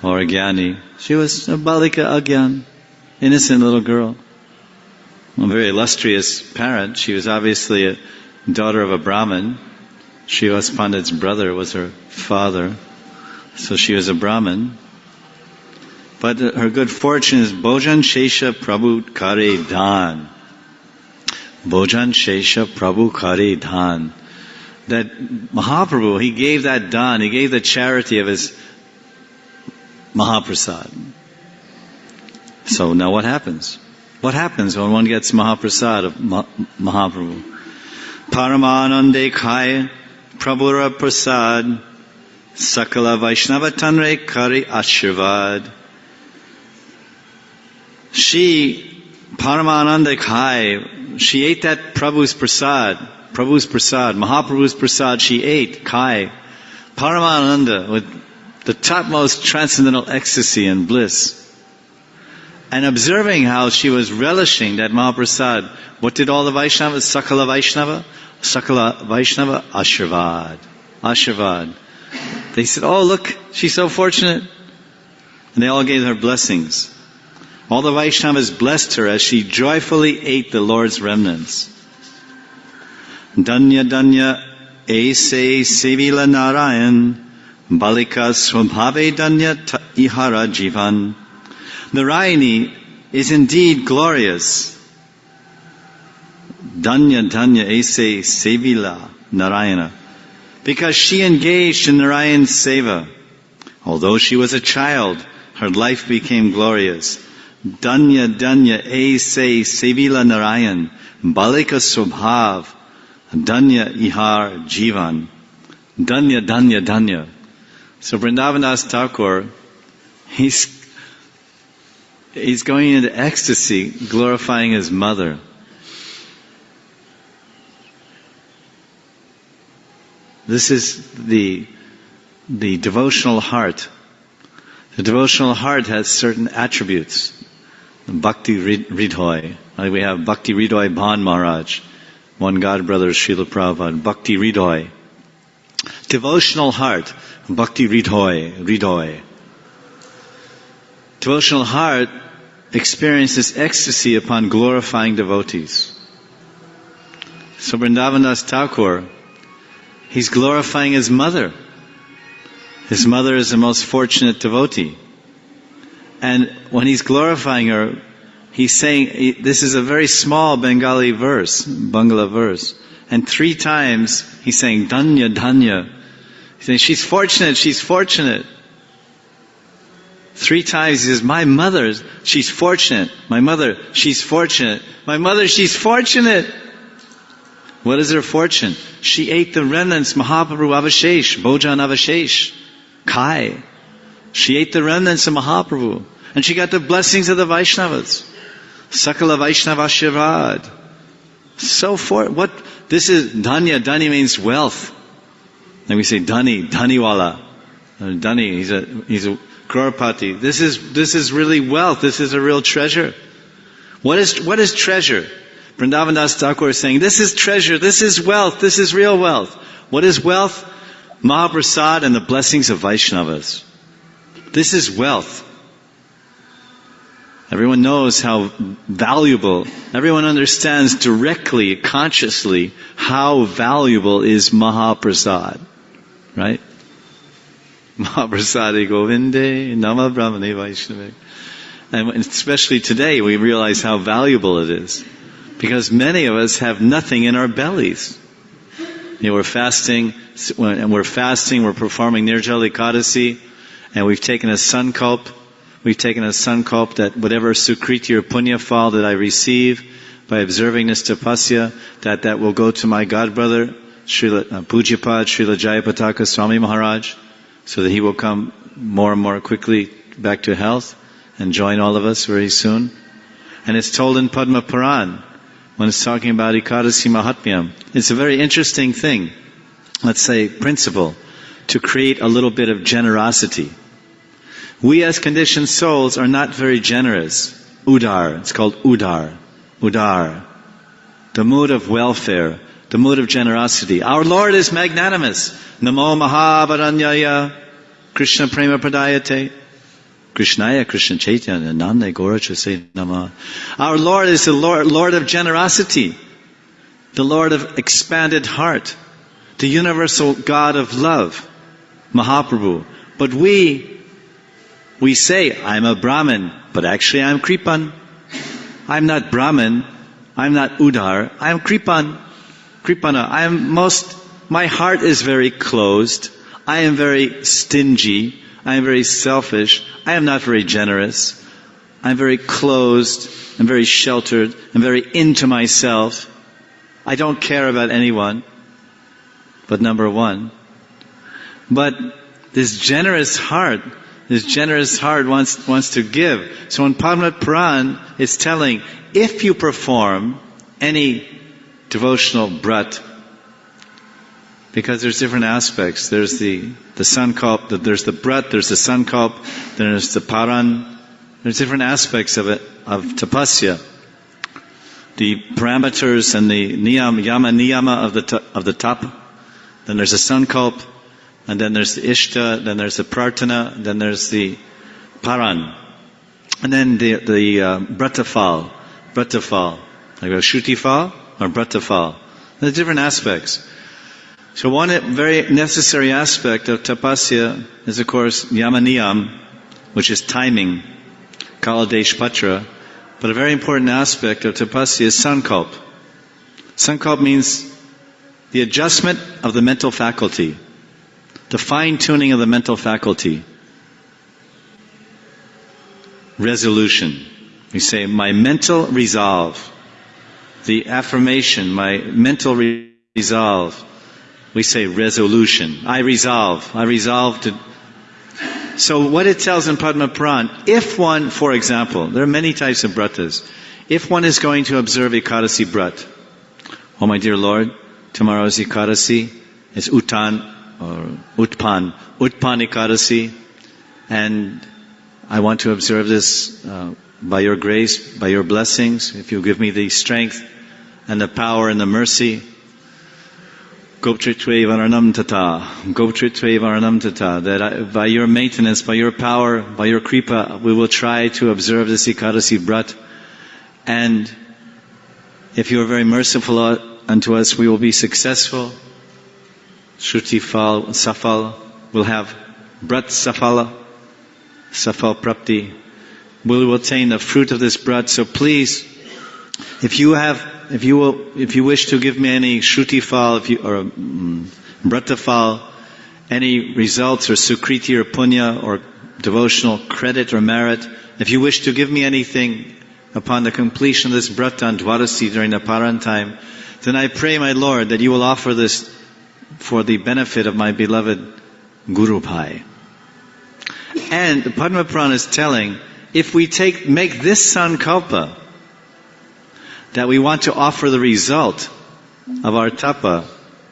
or Agyani. She was a Balika Agyan, innocent little girl. A very illustrious parent. She was obviously a daughter of a Brahmin. Srivas Pandit's brother was her father. So she was a Brahmin. But her good fortune is Bhojan Shesha Prabhu Kare Dhan. Bhojan Shesha Prabhu Kare Dhan. That Mahaprabhu, he gave that dhan, he gave the charity of his Mahaprasad. So now what happens? What happens when one gets Mahaprasad of Mahaprabhu? Paramanande Khai Prabhura Prasad Sakala Vaishnava Tanre Kari Ashirvad. She, Paramananda Khai, she ate that Prabhu's Prasad, Mahaprabhu's Prasad, she ate, Khai. Paramananda, with the topmost transcendental ecstasy and bliss. And observing how she was relishing that Mahaprasad, what did all the Vaishnavas, Sakala Vaishnava, Ashirvad. They said, oh look, she's so fortunate. And they all gave her blessings. All the Vaishnavas blessed her as she joyfully ate the Lord's remnants. Danya Danya Aise Sevila Narayan Balika Swabhave Danya Ihara Jivan. Narayani is indeed glorious. Danya Danya Aise Sevila Narayana. Because she engaged in Narayan's Seva. Although she was a child, her life became glorious. Danya Danya Aise Sevila Narayan Balika Subhav Danya Ihar Jivan. Danya Danya Danya. So Vrindavan Thakur, he's going into ecstasy, glorifying his mother. This is the devotional heart. The devotional heart has certain attributes. Bhakti Ridhoy. We have Bhakti Ridhoy Bhan Maharaj, one God brother, Srila Prabhupada. Bhakti Ridhoy. Devotional heart, Bhakti Ridhoy. Devotional heart experiences ecstasy upon glorifying devotees. So Vrindavan Thakur, he's glorifying his mother. His mother is the most fortunate devotee. And when he's glorifying her, he's saying, this is a very small Bengali verse, Bangla verse. And 3 times he's saying, Danya, Danya. He's saying, she's fortunate. 3 times he says, my mother, she's fortunate. My mother, she's fortunate. My mother, she's fortunate. What is her fortune? She ate the remnants, Mahaprabhu Avashesh, Bhojan Avashesh, Khai. She ate the remnants of Mahaprabhu. And she got the blessings of the Vaishnavas. Sakala Vaishnava Shirvad. This is Dhanya. Dhani means wealth. Then we say Dhani, Dhaniwala. Dhani, he's a Crorepati. This is really wealth. This is a real treasure. What is treasure? Vrindavan Das Thakur is saying, this is treasure, this is wealth, this is real wealth. What is wealth? Mahaprasad and the blessings of Vaishnavas. This is wealth. Everyone knows how valuable, everyone understands directly, consciously, how valuable is Mahaprasad. Right? Mahaprasade Govinde Nama Brahmane Vaishnave. And especially today we realize how valuable it is. Because many of us have nothing in our bellies. We're fasting, we're performing Nirjala Ekadasi, and we've taken a sankalp. We've taken a sankalp that whatever sukriti or punya fall that I receive by observing this tapasya, that will go to my godbrother, Pujyapad Srila Jayapataka Swami Maharaj, so that he will come more and more quickly back to health and join all of us very soon. And it's told in Padma Puran, when it's talking about Ekadasi Mahatmyam. It's a very interesting thing, let's say principle, to create a little bit of generosity. We as conditioned souls are not very generous. Udar, it's called udar. Udar. The mood of welfare, the mood of generosity. Our Lord is magnanimous. Namo Mahabharanyaya Krishna Prema Pradayate. Krishnaya Krishna Chaitanya Namne Gorachase Nama. Our Lord is the Lord of generosity, the Lord of expanded heart, the universal God of love, Mahaprabhu. But we say, I'm a Brahmin, but actually I'm Kripan. I'm not Brahmin, I'm not Udar, I'm Kripana. My heart is very closed, I am very stingy, I am very selfish, I am not very generous, I'm very closed, I'm very sheltered, I'm very into myself, I don't care about anyone but number one. But this generous heart wants to give. So in Padma Puran, it's telling, if you perform any devotional brat, because there's different aspects. There's the sankalp, there's the brat, there's the sankalp, then there's the paran. There's different aspects of it, of tapasya. The parameters and the niyama of the tap. Then there's the sankalp, and then there's the ishta, then there's the prarthana, then there's the paran. And then the bratafal, like a shrutifal or bratafal. There's different aspects. So one very necessary aspect of tapasya is, of course, yamaniyam, which is timing, kaladesh patra. But a very important aspect of tapasya is sankalp. Sankalp means the adjustment of the mental faculty, the fine-tuning of the mental faculty. Resolution. We say, my mental resolve. The affirmation, my mental resolve. We say resolution. I resolve to... So what it tells in Padma Puran, if one, for example, there are many types of bratas. If one is going to observe Ekadasi brat, oh my dear Lord, tomorrow is Ekadasi, it's Utpan Ekadasi, and I want to observe this by your grace, by your blessings, if you give me the strength and the power and the mercy. Goptritve varanam tata, that by your maintenance, by your power, by your kripa, we will try to observe this Ekadasi brat. And if you are very merciful unto us, we will be successful. Shrutifal, safal, we'll have brat safala, safal prapti. We will attain the fruit of this brat. So please, if you wish to give me any shrutifal, or bratafal, any results or sukriti or punya or devotional credit or merit, if you wish to give me anything upon the completion of this brata and dwadasi during the paran time, then I pray, my Lord, that you will offer this for the benefit of my beloved Guru Bhai. And the Padma Puran is telling, if we make this sankalpa, that we want to offer the result of our tapa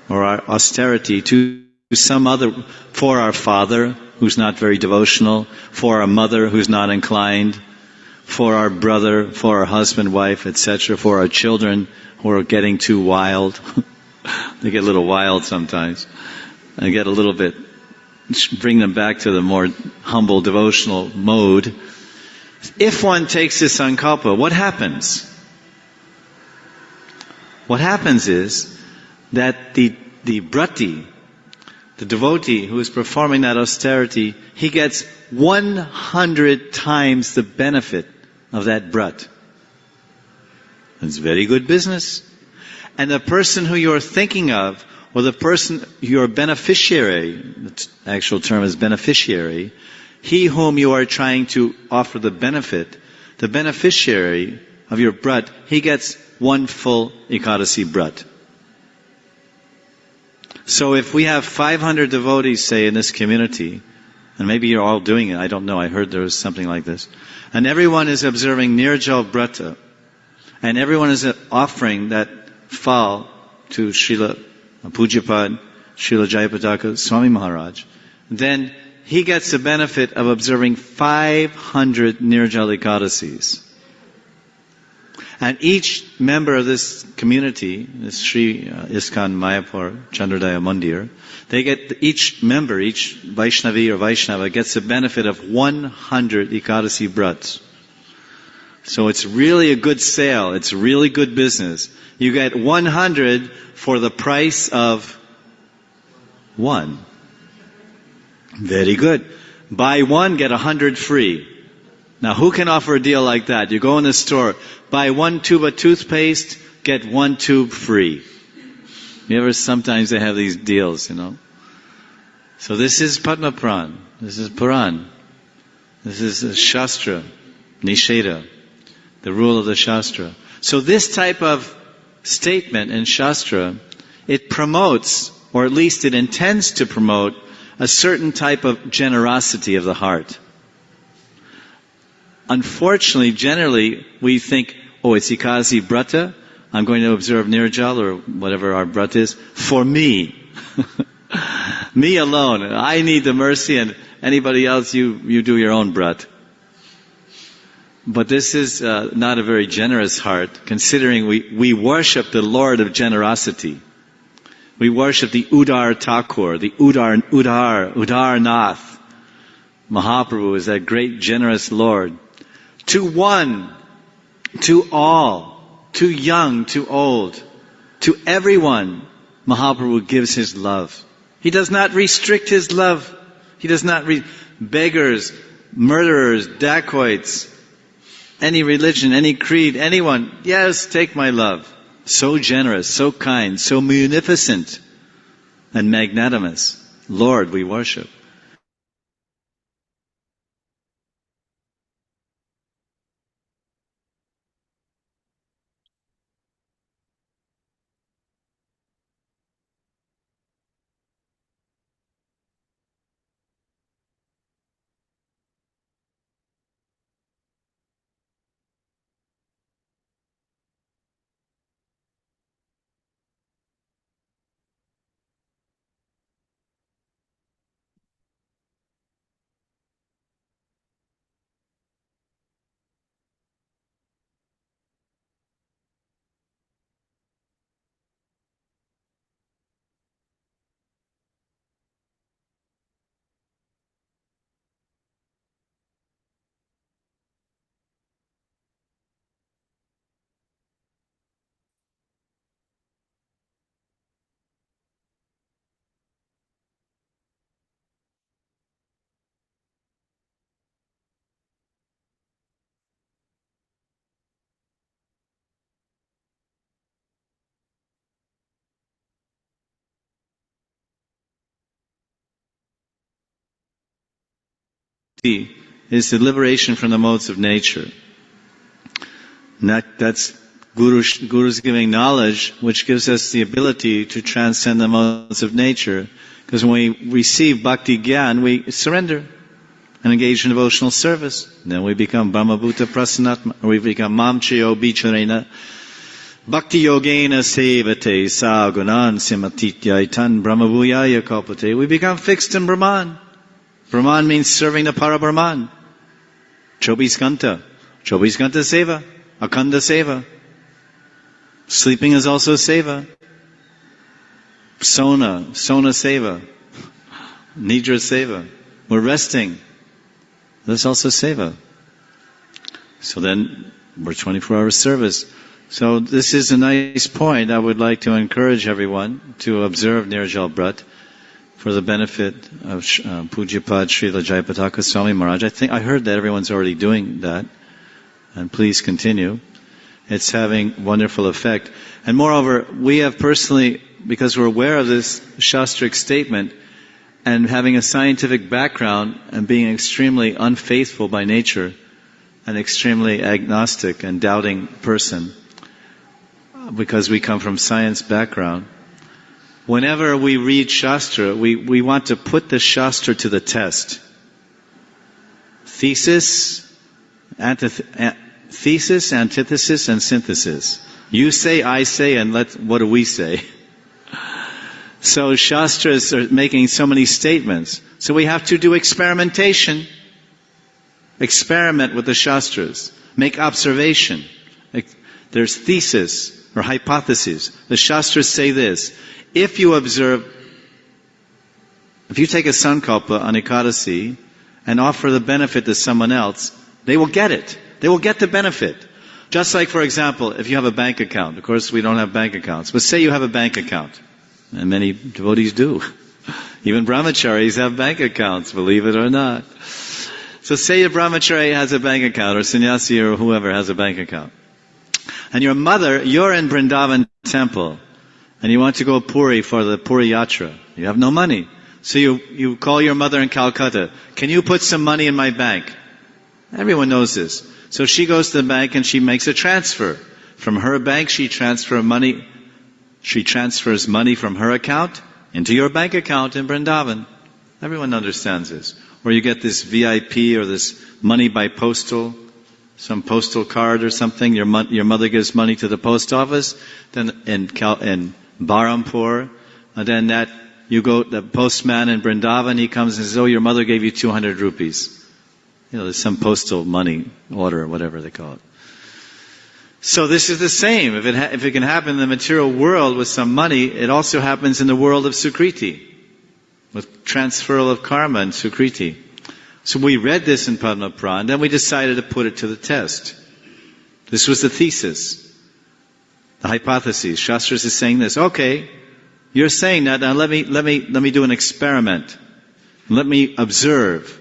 or our austerity to some other, for our father who's not very devotional, for our mother who's not inclined, for our brother, for our husband, wife, etc., for our children who are getting too wild. They get a little wild sometimes. I get a little bit, bring them back to the more humble devotional mode. If one takes this sankalpa, what happens? What happens is that the brati, the devotee who is performing that austerity, he gets 100 times the benefit of that brat. It's very good business. And the person who you're thinking of, or the person, your beneficiary, the actual term is beneficiary, he whom you are trying to offer the benefit, the beneficiary of your brat, he gets one full Ekadasi brat. So if we have 500 devotees, say, in this community, and maybe you're all doing it, I don't know, I heard there was something like this, and everyone is observing Nirjal Brata, and everyone is offering that fal to Srila Pujapad, Srila Jayapataka Swami Maharaj, then he gets the benefit of observing 500 Nirjal Ekadasis. And each member of this community, this Sri ISKCON Mayapur Chandrodaya Mandir, they get, each member, each Vaishnavi or Vaishnava gets the benefit of 100 Ekadasi Brats. So it's really a good sale. It's really good business. You get 100 for the price of one. Very good. Buy one, get 100 free. Now who can offer a deal like that? You go in the store, buy one tube of toothpaste, get one tube free. You ever, sometimes they have these deals, you know. So this is Padma Puran. This is Puran. This is Shastra, Nisheda, the rule of the Shastra. So this type of statement in Shastra, it promotes, or at least it intends to promote, a certain type of generosity of the heart. Unfortunately, generally, we think, oh, it's Ekadasi Brata, I'm going to observe Nirjal, or whatever our Brata is, for me. Me alone. I need the mercy, and anybody else, you do your own Brat. But this is not a very generous heart, considering we worship the Lord of generosity. We worship the Udar Thakur, the Udar Nath. Mahaprabhu is that great generous Lord. To one, to all, to young, to old, to everyone, Mahaprabhu gives his love. He does not restrict his love. He does not beggars, murderers, dacoits, any religion, any creed, anyone, yes, take my love. So generous, so kind, so munificent and magnanimous. Lord, we worship. Is the liberation from the modes of nature. And that's Guru's giving knowledge, which gives us the ability to transcend the modes of nature. Because when we receive Bhakti Gyan, we surrender and engage in devotional service. Then we become Brahmabhuta Prasanatma, or we become Mamchayo Bicharena. Bhakti Yogena Sevate Sa Gunan Simatitya Tan Brahmabhuyaya Kalpate. We become fixed in Brahman. Brahman means serving the Para-Brahman. Chobiskanta. Chobiskanta Seva. Akanda Seva. Sleeping is also Seva. Sona Seva. Nidra Seva. We're resting. That's also Seva. So then, we're 24-hour service. So this is a nice point. I would like to encourage everyone to observe Nirjal Brat for the benefit of Pujapad Srila Jayapataka Swami Maharaj. I heard that everyone's already doing that. And please continue. It's having wonderful effect. And moreover, we have personally, because we're aware of this Shastric statement, and having a scientific background, and being extremely unfaithful by nature, an extremely agnostic and doubting person, because we come from science background, whenever we read Shastra, we want to put the Shastra to the test. Thesis, antithesis, and synthesis. You say, I say, and what do we say? So Shastras are making so many statements. So we have to do experimentation. Experiment with the Shastras. Make observation. There's thesis or hypotheses. The Shastras say this. If you take a sankalpa on Ekadasi and offer the benefit to someone else, they will get it. They will get the benefit. Just like, for example, if you have a bank account. Of course, we don't have bank accounts. But say you have a bank account. And many devotees do. Even brahmacharis have bank accounts, believe it or not. So say a brahmachari has a bank account, or sannyasi or whoever has a bank account. And your mother, you're in Vrindavan temple, and you want to go Puri for the Puri Yatra. You have no money. So you call your mother in Calcutta, can you put some money in my bank? Everyone knows this. So she goes to the bank and she makes a transfer. From her bank she transfers money from her account into your bank account in Vrindavan. Everyone understands this. Or you get this VIP or this money by postal, some postal card or something. Your mother gives money to the post office, then in Barampur, and then the postman in Vrindavan, he comes and says, oh, your mother gave you 200 rupees. There's some postal money order or whatever they call it. So this is the same. If it can happen in the material world with some money, it also happens in the world of Sukriti, with transferal of karma and Sukriti. So we read this in Padma Purana, then we decided to put it to the test. This was the thesis, the hypothesis. Shastras is saying this. Okay, you're saying that. Now let me do an experiment. Let me observe.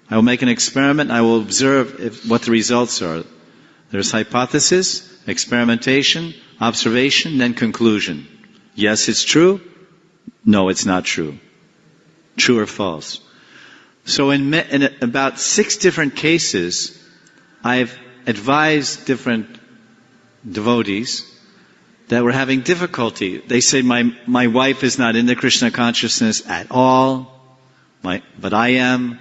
I will make an experiment. I will observe what the results are. There's hypothesis, experimentation, observation, then conclusion. Yes, it's true. No, it's not true. True or false. So in about 6 different cases, I've advised different devotees that were having difficulty. They say, my wife is not into Krishna consciousness at all, but I am.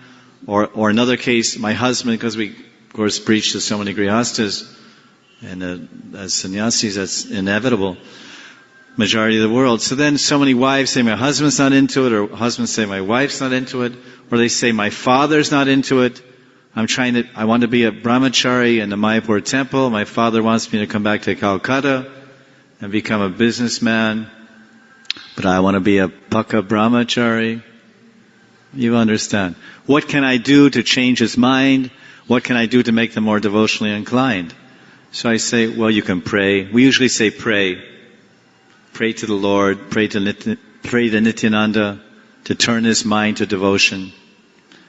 Or another case, my husband, because we, of course, preach to so many grihastas, and as sannyasis, that's inevitable, majority of the world. So then so many wives say, my husband's not into it, or husbands say, my wife's not into it, or they say, my father's not into it. I want to be a brahmachari in the Mayapur temple. My father wants me to come back to Calcutta and become a businessman, but I want to be a Pakka brahmachari. You understand. What can I do to change his mind? What can I do to make them more devotionally inclined? So I say, well, you can pray. We usually say pray. Pray to the Lord, pray to Nityananda to turn his mind to devotion.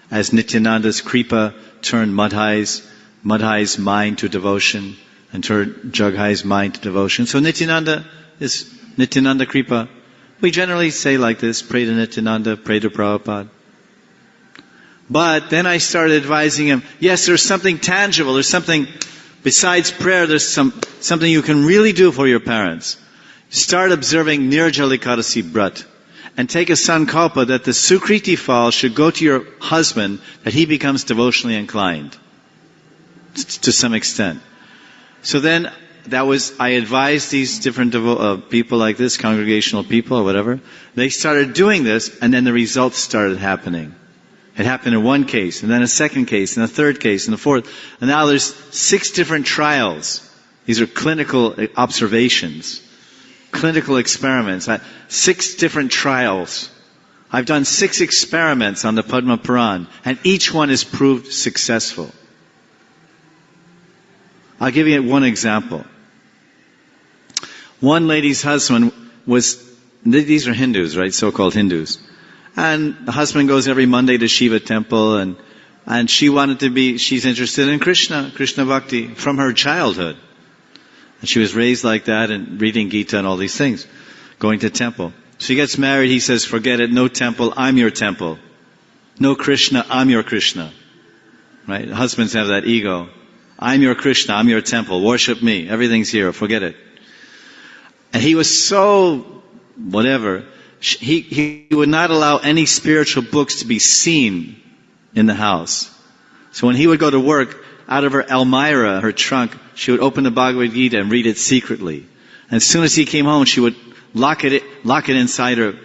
As Nityananda's kripa turned Madhai's mind to devotion, and turned Jaghai's mind to devotion. So Nityananda is Nityananda kripa. We generally say like this, pray to Nityananda, pray to Prabhupada. But then I started advising him, yes, there's something tangible, there's something besides prayer, there's something you can really do for your parents. Start observing Nirjala Ekadasi Brat, and take a sankalpa that the Sukriti fall should go to your husband, that he becomes devotionally inclined to some extent. So then I advised these different people like this, congregational people or whatever. They started doing this, and then the results started happening. It happened in one case, and then a second case, and a third case, and a fourth. And now there's 6 different trials. These are clinical observations, clinical experiments. 6 different trials. I've done 6 experiments on the Padma Purana, and each one has proved successful. I'll give you one example. One lady's husband these are Hindus, right? So-called Hindus. And the husband goes every Monday to Shiva temple, and she's interested in Krishna Bhakti from her childhood. And she was raised like that, and reading Gita and all these things, going to temple. She gets married, he says, forget it, no temple, I'm your temple. No Krishna, I'm your Krishna. Right? Husbands have that ego. I'm your Krishna, I'm your temple, worship me, everything's here, forget it. And he was so, whatever, he would not allow any spiritual books to be seen in the house. So when he would go to work, out of her Almirah, her trunk, she would open the Bhagavad Gita and read it secretly. And as soon as he came home, she would lock it inside her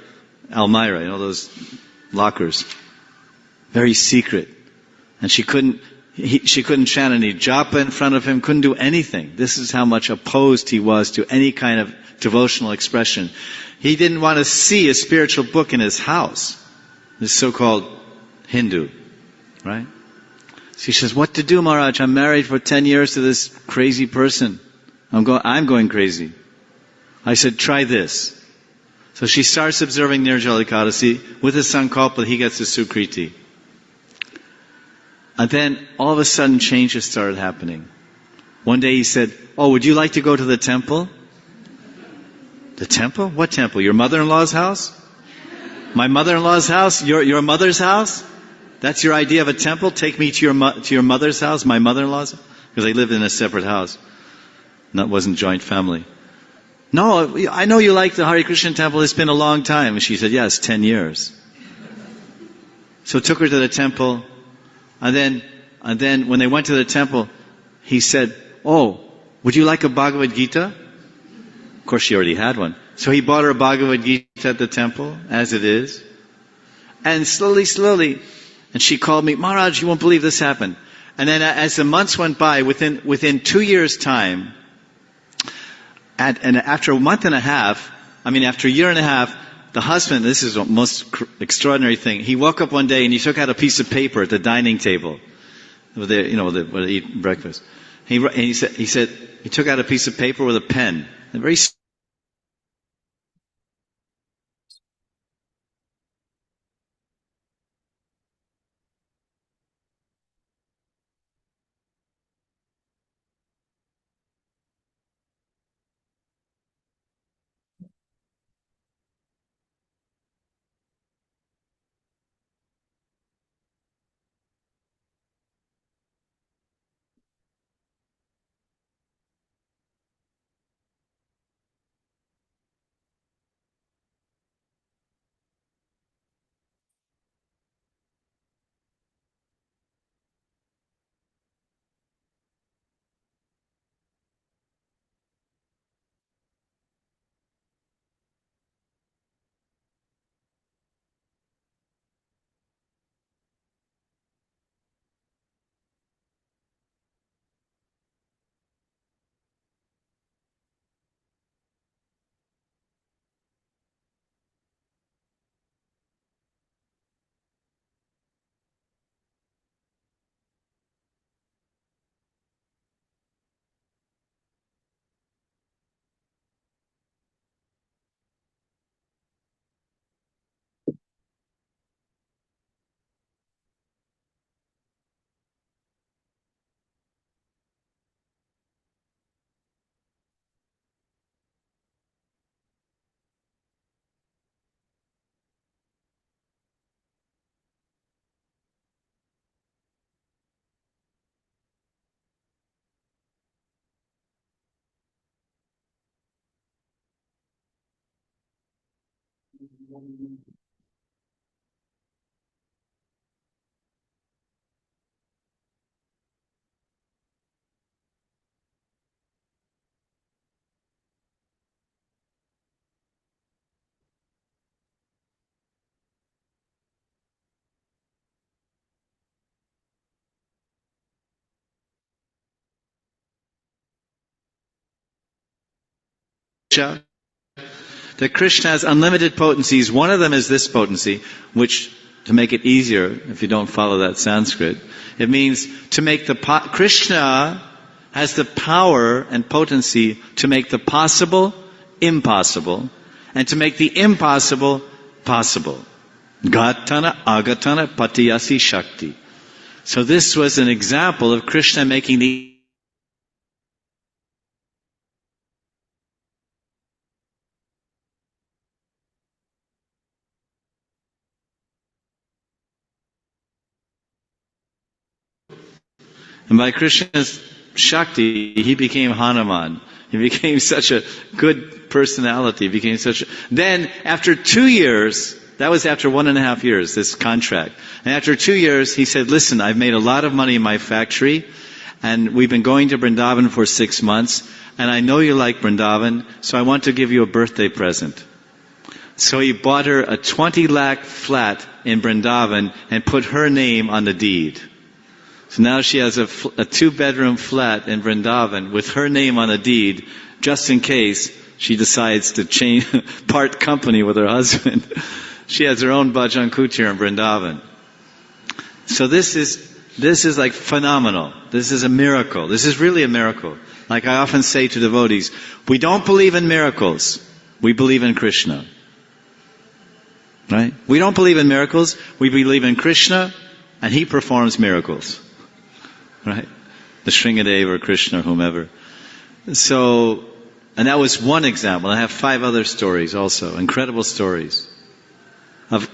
Almirah, those lockers. Very secret. And she couldn't She couldn't chant any japa in front of him, couldn't do anything. This is how much opposed he was to any kind of devotional expression. He didn't want to see a spiritual book in his house. This so-called Hindu, right? So he says, what to do, Maharaj? I'm married for 10 years to this crazy person. I'm going crazy. I said, try this. So she starts observing Nirjala Ekadasi. With his sankalpa, he gets a sukriti. And then all of a sudden changes started happening. One day he said, oh, would you like to go to the temple? The temple? What temple? Your mother-in-law's house? My mother-in-law's house? Your mother's house? That's your idea of a temple? Take me to your mother's house, my mother-in-law's? Because they lived in a separate house. And that wasn't joint family. No, I know you like the Hare Krishna temple. It's been a long time. And she said, yes, 10 years. So took her to the temple. And then when they went to the temple, he said, oh, would you like a Bhagavad Gita? Of course, she already had one. So he bought her a Bhagavad Gita at the temple, as it is. And slowly, and she called me, Maharaj, you won't believe this happened. And then as the months went by, within 2 years' time, and after a month and a half, after a year and a half, the husband, this is the most extraordinary thing, he woke up one day and he took out a piece of paper at the dining table, where they eat breakfast. He said, he took out a piece of paper with a pen, and very that Krishna has unlimited potencies. One of them is this potency, which, to make it easier, if you don't follow that Sanskrit, it means to make Krishna has the power and potency to make the possible impossible, and to make the impossible possible. Gatana agatana patiyasi shakti. So this was an example of Krishna making the And by Krishna's Shakti, he became Hanuman. He became such a good personality. Then, after 2 years, that was after 1.5 years, this contract. And after 2 years, he said, listen, I've made a lot of money in my factory, and we've been going to Vrindavan for 6 months, and I know you like Vrindavan, so I want to give you a birthday present. So he bought her a 20 lakh flat in Vrindavan and put her name on the deed. So now she has a 2-bedroom flat in Vrindavan with her name on a deed, just in case she decides to part company with her husband. She has her own bhajan kutir in Vrindavan. So this is like phenomenal. This is a miracle. This is really a miracle. Like I often say to devotees, we don't believe in miracles. We believe in Krishna. Right? We don't believe in miracles. We believe in Krishna, and He performs miracles. Right? The Shringadeva or Krishna or whomever. So, and that was one example. I have 5 other stories also, incredible stories of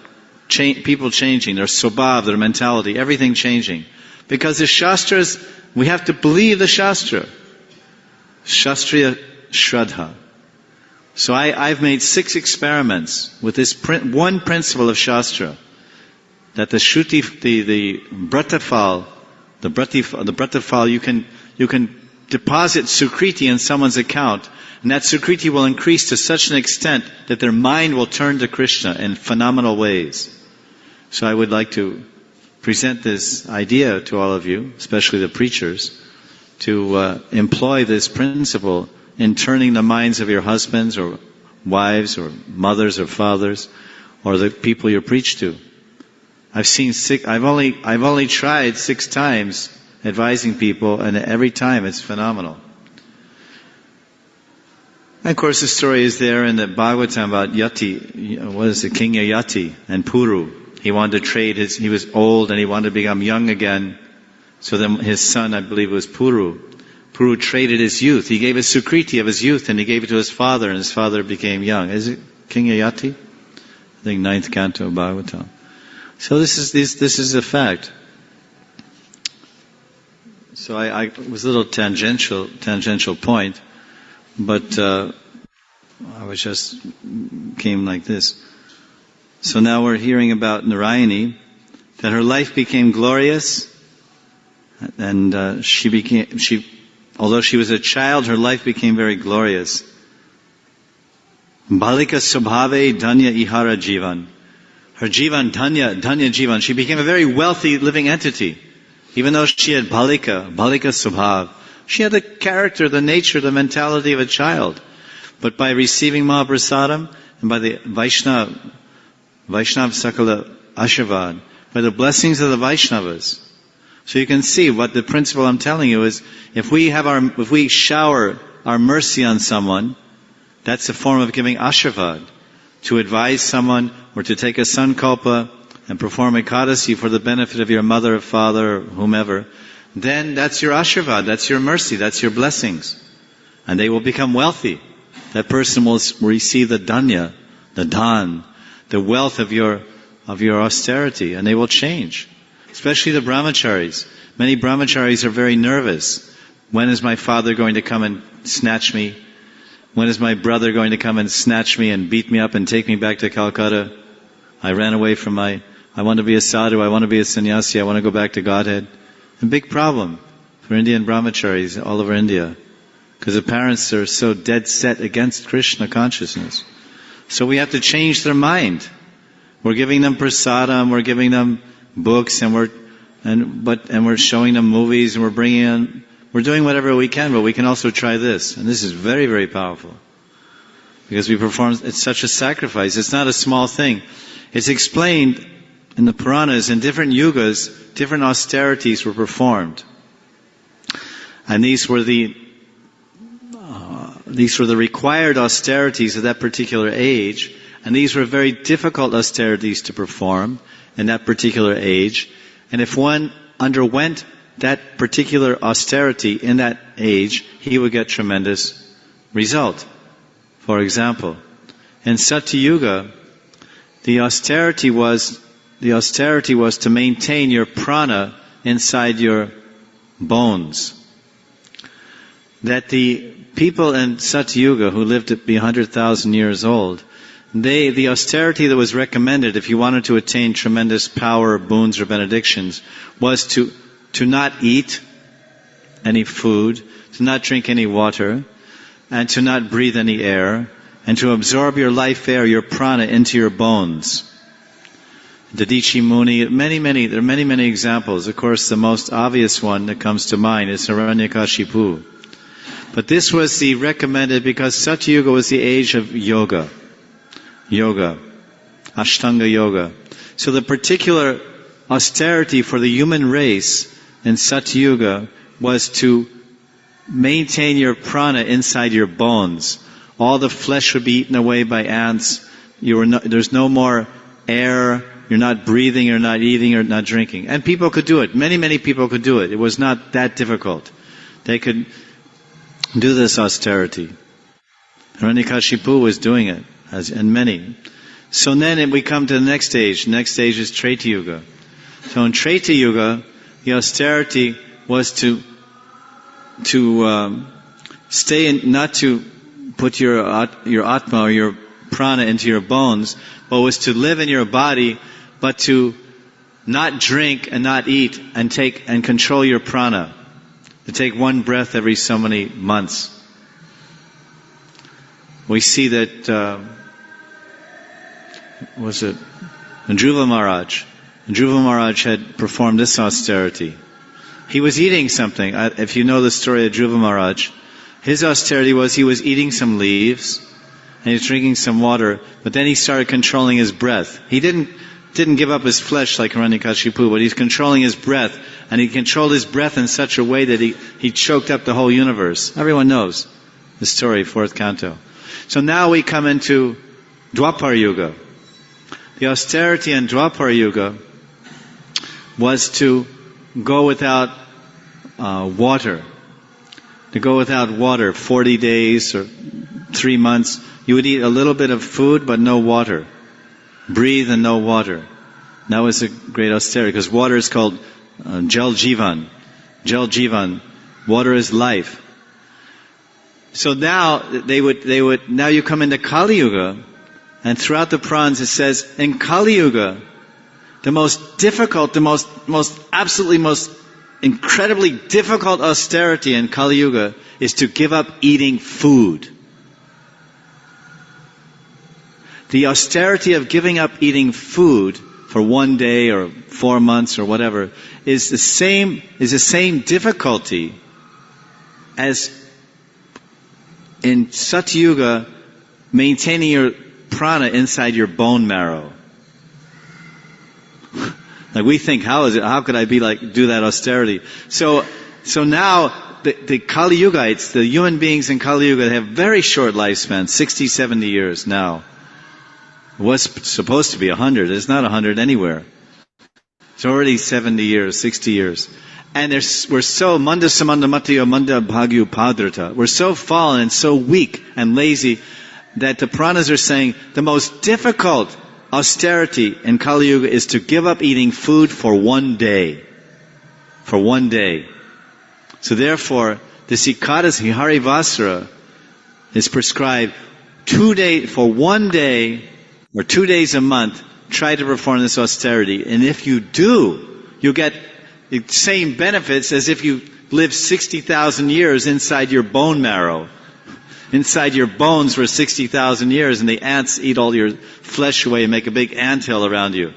people changing, their swabhav, their mentality, everything changing. Because the Shastras, we have to believe the Shastra. Shastriya Shraddha. So I've made 6 experiments with this one principle of Shastra. That the Shruti, the Bratafal, the Bratafal, you can deposit Sukriti in someone's account, and that Sukriti will increase to such an extent that their mind will turn to Krishna in phenomenal ways. So I would like to present this idea to all of you, especially the preachers, to employ this principle in turning the minds of your husbands or wives or mothers or fathers or the people you preach to. I've only tried 6 times advising people, and every time it's phenomenal. And of course the story is there in the Bhagavatam about Yati, King Yati and Puru. He wanted to trade he was old and he wanted to become young again. So then his son, I believe it was Puru. Puru traded his youth. He gave a Sukriti of his youth and he gave it to his father, and his father became young. Is it King Yati? I think 9th canto of Bhagavatam. So this is a fact. So I was a little tangential point, but I was just came like this. So now we're hearing about Narayani, that her life became glorious, and although she was a child, her life became very glorious. Balika subhave dhanya ihara jivan. Her jivan, dhanya jivan. She became a very wealthy living entity. Even though she had balika subhav. She had the character, the nature, the mentality of a child. But by receiving Mahaprasadam, and by the Vaishnav Sakala Ashirvad, by the blessings of the Vaishnavas. So you can see what the principle I'm telling you is, if we shower our mercy on someone, that's a form of giving Ashirvad. To advise someone, or to take a sankalpa and perform ekadasi for the benefit of your mother or father or whomever, then that's your Ashirvad, that's your mercy, that's your blessings. And they will become wealthy. That person will receive the dhanya, the dhan, the wealth of your austerity, and they will change. Especially the brahmacharis. Many brahmacharis are very nervous. When is my father going to come and snatch me? When is my brother going to come and snatch me and beat me up and take me back to Calcutta? I ran away from I want to be a sadhu, I want to be a sannyasi, I want to go back to Godhead. A big problem for Indian brahmacharis all over India. Because the parents are so dead set against Krishna consciousness. So we have to change their mind. We're giving them prasadam, we're giving them books, and we're showing them movies, and we're doing whatever we can, but we can also try this. And this is very, very powerful. Because it's such a sacrifice. It's not a small thing. It's explained in the Puranas, in different yugas, different austerities were performed. And these were the required austerities of that particular age, and these were very difficult austerities to perform in that particular age. And if one underwent that particular austerity in that age, he would get tremendous result. For example, in Satyuga, the austerity was to maintain your prana inside your bones. That the people in Satyuga who lived to be 100,000 years old, the austerity that was recommended if you wanted to attain tremendous power, boons, or benedictions was to not eat any food, to not drink any water, and to not breathe any air, and to absorb your life air, your prana, into your bones. Dadichi Muni, there are many examples. Of course, the most obvious one that comes to mind is Hiranyakashipu. But this was the recommended because Satyuga was the age of yoga, Ashtanga yoga. So the particular austerity for the human race in Satyuga was to maintain your prana inside your bones. All the flesh would be eaten away by ants. There's no more air. You're not breathing, you're not eating, you're not drinking. And people could do it. Many people could do it. It was not that difficult. They could do this austerity. Hiranyakashipu was doing it, and many. So then we come to the next stage. The next stage is Treta Yuga. So in Treta Yuga, the austerity was to stay in, not to put your atma or your prana into your bones, but was to live in your body, but to not drink and not eat and control your prana. To take one breath every so many months. We see that, was it Dhruva Maharaj? Dhruva Maharaj had performed this austerity. He was eating something. If you know the story of Dhruva Maharaj, his austerity was he was eating some leaves and he was drinking some water, but then he started controlling his breath. He didn't give up his flesh like Hiranyakashipu, but he's controlling his breath, and he controlled his breath in such a way that he choked up the whole universe. Everyone knows the story, 4th canto. So now we come into Dwapar Yuga. The austerity in Dwapar Yuga was to go without water. To go without water 40 days or 3 months. You would eat a little bit of food but no water. Breathe and no water. That was a great austerity because water is called Jal Jivan. Jal Jivan. Water is life. So now now you come into Kali Yuga, and throughout the Purans it says, in Kali Yuga, the most difficult, absolutely most incredibly difficult austerity in Kali Yuga is to give up eating food. The austerity of giving up eating food for 1 day or 4 months or whatever is the same difficulty as in Satyuga maintaining your prana inside your bone marrow. Like we think, how could I do that austerity? So now the Kali Yugites, the human beings in Kali Yuga have very short lifespan, 60, 70 years now. It was supposed to be 100. It's not 100 anywhere. It's already 70 years, 60 years. And we're so manda samanda matiyo manda bhagyu padrata. We're so fallen and so weak and lazy that the Puranas are saying the most difficult austerity in Kali Yuga is to give up eating food for 1 day. For 1 day. So therefore, this Ekadasi Harivasara is prescribed 2 days, for 1 day or 2 days a month, try to perform this austerity. And if you do, you get the same benefits as if you live 60,000 years inside your bone marrow. Inside your bones for 60,000 years, and the ants eat all your flesh away and make a big anthill around you.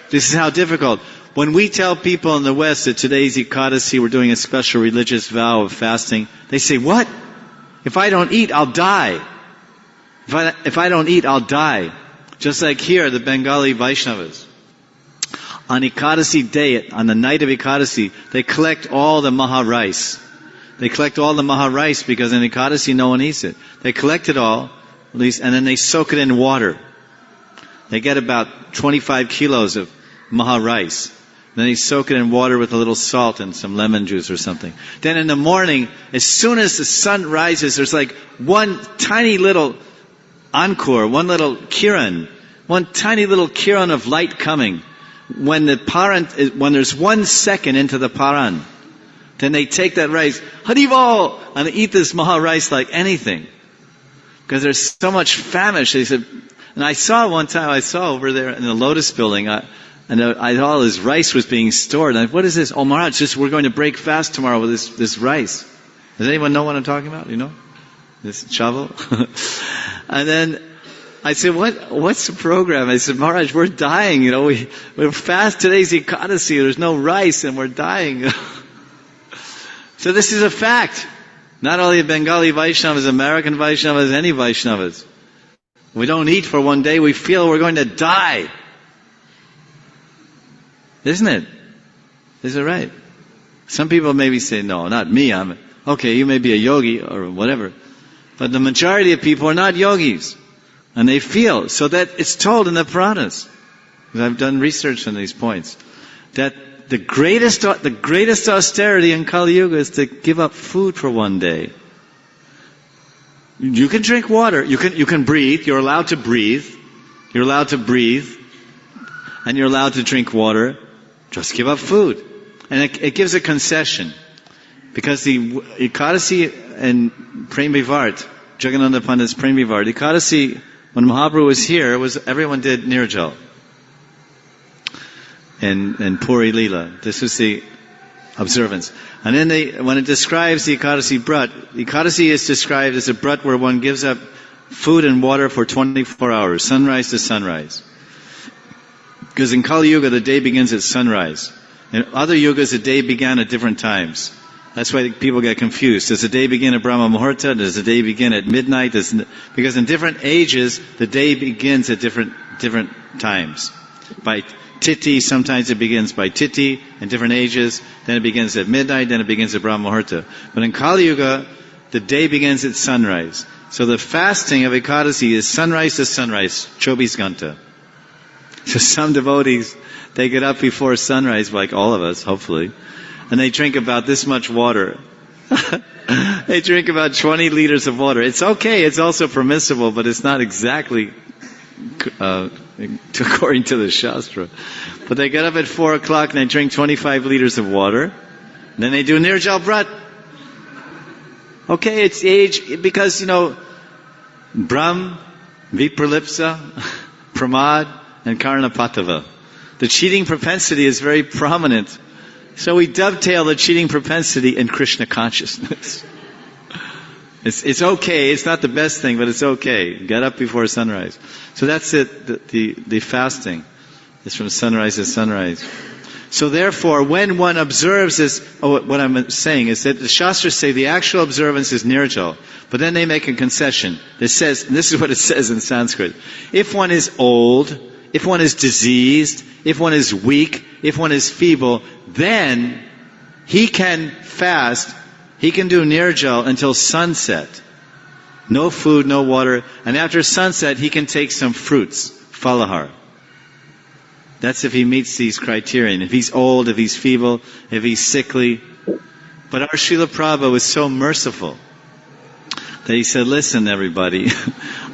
This is how difficult. When we tell people in the West that today's Ekadasi, we're doing a special religious vow of fasting, they say, what? If I don't eat, I'll die. If I don't eat, I'll die. Just like here, the Bengali Vaishnavas. On Ekadasi day, on the night of Ekadasi, they collect all the maha rice. They collect all the maha rice because in Ekadasi no one eats it. They collect it all, at least, and then they soak it in water. They get about 25 kilos of maha rice. Then they soak it in water with a little salt and some lemon juice or something. Then in the morning, as soon as the sun rises, there's like one tiny little ankur, one little kiran, one tiny little kiran of light coming. When there's 1 second into the paran, then they take that rice, Haribol, and they eat this maha rice like anything. Because there's so much famish. They said, and I saw over there in the Lotus building, I thought this rice was being stored. And what is this? Oh, Maharaj, we're going to break fast tomorrow with this rice. Does anyone know what I'm talking about? You know? This chaval? And then I said, what's the program? I said, Maharaj, we're dying, we're fast, today's Ekadasi, there's no rice and we're dying. So this is a fact. Not only Bengali Vaishnavas, American Vaishnavas, any Vaishnavas. We don't eat for one day, we feel we're going to die. Isn't it? Is it right? Some people maybe say, no, not me, okay, you may be a yogi or whatever. But the majority of people are not yogis. And they feel, so that it's told in the Puranas, because I've done research on these points, that the greatest austerity in Kali Yuga is to give up food for one day. You can drink water, you can breathe, you're allowed to breathe, and you're allowed to drink water, just give up food. And it gives a concession. Because the Ekadasi and Prem Vivart, Jagannatha Pandit's Prem Vivart, Ekadasi, when Mahaprabhu was here, everyone did Nirjal. And Puri Lila. This was the observance. And then when it describes the Ekadasi Brat, Ekadasi is described as a Brat where one gives up food and water for 24 hours, sunrise to sunrise. Because in Kali Yuga, the day begins at sunrise. In other yugas, the day began at different times. That's why people get confused. Does the day begin at Brahma Muhurta? Does the day begin at midnight? Because in different ages, the day begins at different times. By Titi, sometimes it begins by Titi, in different ages. Then it begins at midnight, then it begins at Brahma Muhurta. But in Kali Yuga, the day begins at sunrise. So the fasting of Ekadasi is sunrise to sunrise, Chobis Ganta. So some devotees, they get up before sunrise, like all of us, hopefully, and they drink about this much water. They drink about 20 liters of water. It's okay, it's also permissible, but it's not exactly according to the Shastra. But they get up at 4 o'clock and they drink 25 liters of water. And then they do Nirjal Brat. Okay, it's age, because, Brahm, Vipralipsa, Pramad, and Karnapatava. The cheating propensity is very prominent. So we dovetail the cheating propensity in Krishna consciousness. It's okay. It's not the best thing, but it's okay. Get up before sunrise. So that's it. The fasting is from sunrise to sunrise. So therefore, when one observes this, what I'm saying is that the Shastras say the actual observance is nirjal, but then they make a concession. It says, and this is what it says in Sanskrit: if one is old, if one is diseased, if one is weak, if one is feeble, then he can fast, he can do nirjal until sunset. No food, no water, and after sunset he can take some fruits, falahar. That's if he meets these criteria. If he's old, if he's feeble, if he's sickly. But our Srila Prabhupada was so merciful that he said, listen everybody,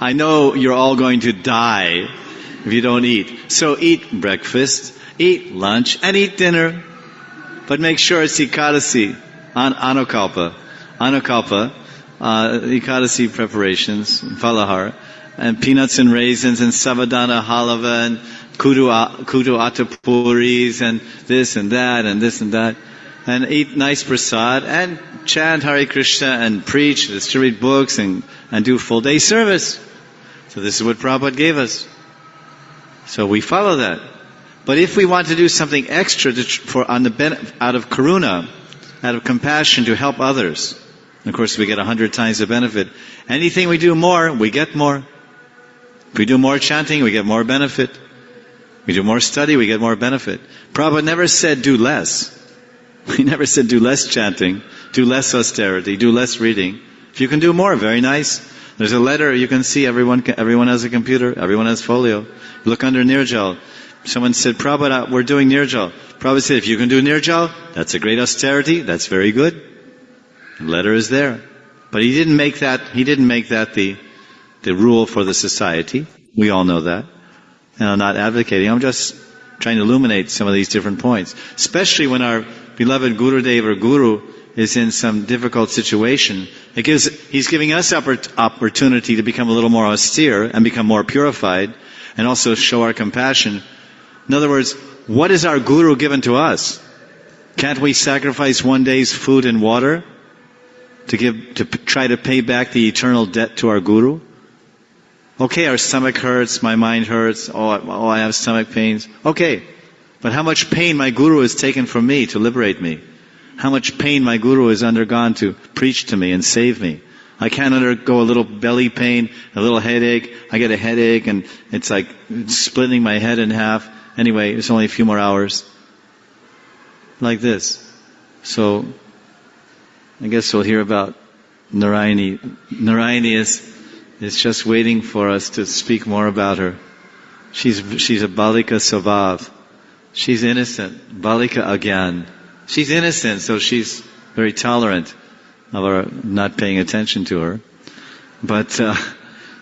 I know you're all going to die if you don't eat. So eat breakfast, eat lunch, and eat dinner. But make sure it's Ekadasi, Anukalpa, Ekadasi preparations, falahar, and peanuts and raisins, and savadana halava, and kudu atapuris, and this and that, and this and that. And eat nice prasad, and chant Hare Krishna, and preach, distribute books, and do full day service. So this is what Prabhupada gave us. So we follow that. But if we want to do something extra out of karuna, out of compassion to help others, and of course we get 100 times the benefit. Anything we do more, we get more. If we do more chanting, we get more benefit. We do more study, we get more benefit. Prabhupada never said do less. He never said do less chanting, do less austerity, do less reading. If you can do more, very nice. There's a letter, you can see everyone has a computer, everyone has folio. Look under Nirjal. Someone said, Prabhupada, we're doing Nirjal. Prabhupada said, if you can do Nirjal, that's a great austerity, that's very good. The letter is there. But he didn't make that the rule for the society. We all know that. And I'm not advocating, I'm just trying to illuminate some of these different points. Especially when our beloved Gurudev or Guru is in some difficult situation. He's giving us opportunity to become a little more austere and become more purified, and also show our compassion. In other words, what is our Guru given to us? Can't we sacrifice one day's food and water to try to pay back the eternal debt to our Guru? Okay, our stomach hurts, my mind hurts, I have stomach pains. Okay, but how much pain my Guru has taken from me to liberate me? How much pain my Guru has undergone to preach to me and save me? I can't undergo a little belly pain, a little headache. I get a headache and it's like splitting my head in half. Anyway, it's only a few more hours. Like this. So, I guess we'll hear about Narayani. Narayani is just waiting for us to speak more about her. She's a Balika Svabhav. She's innocent. Balika again. She's innocent, so she's very tolerant of our not paying attention to her. But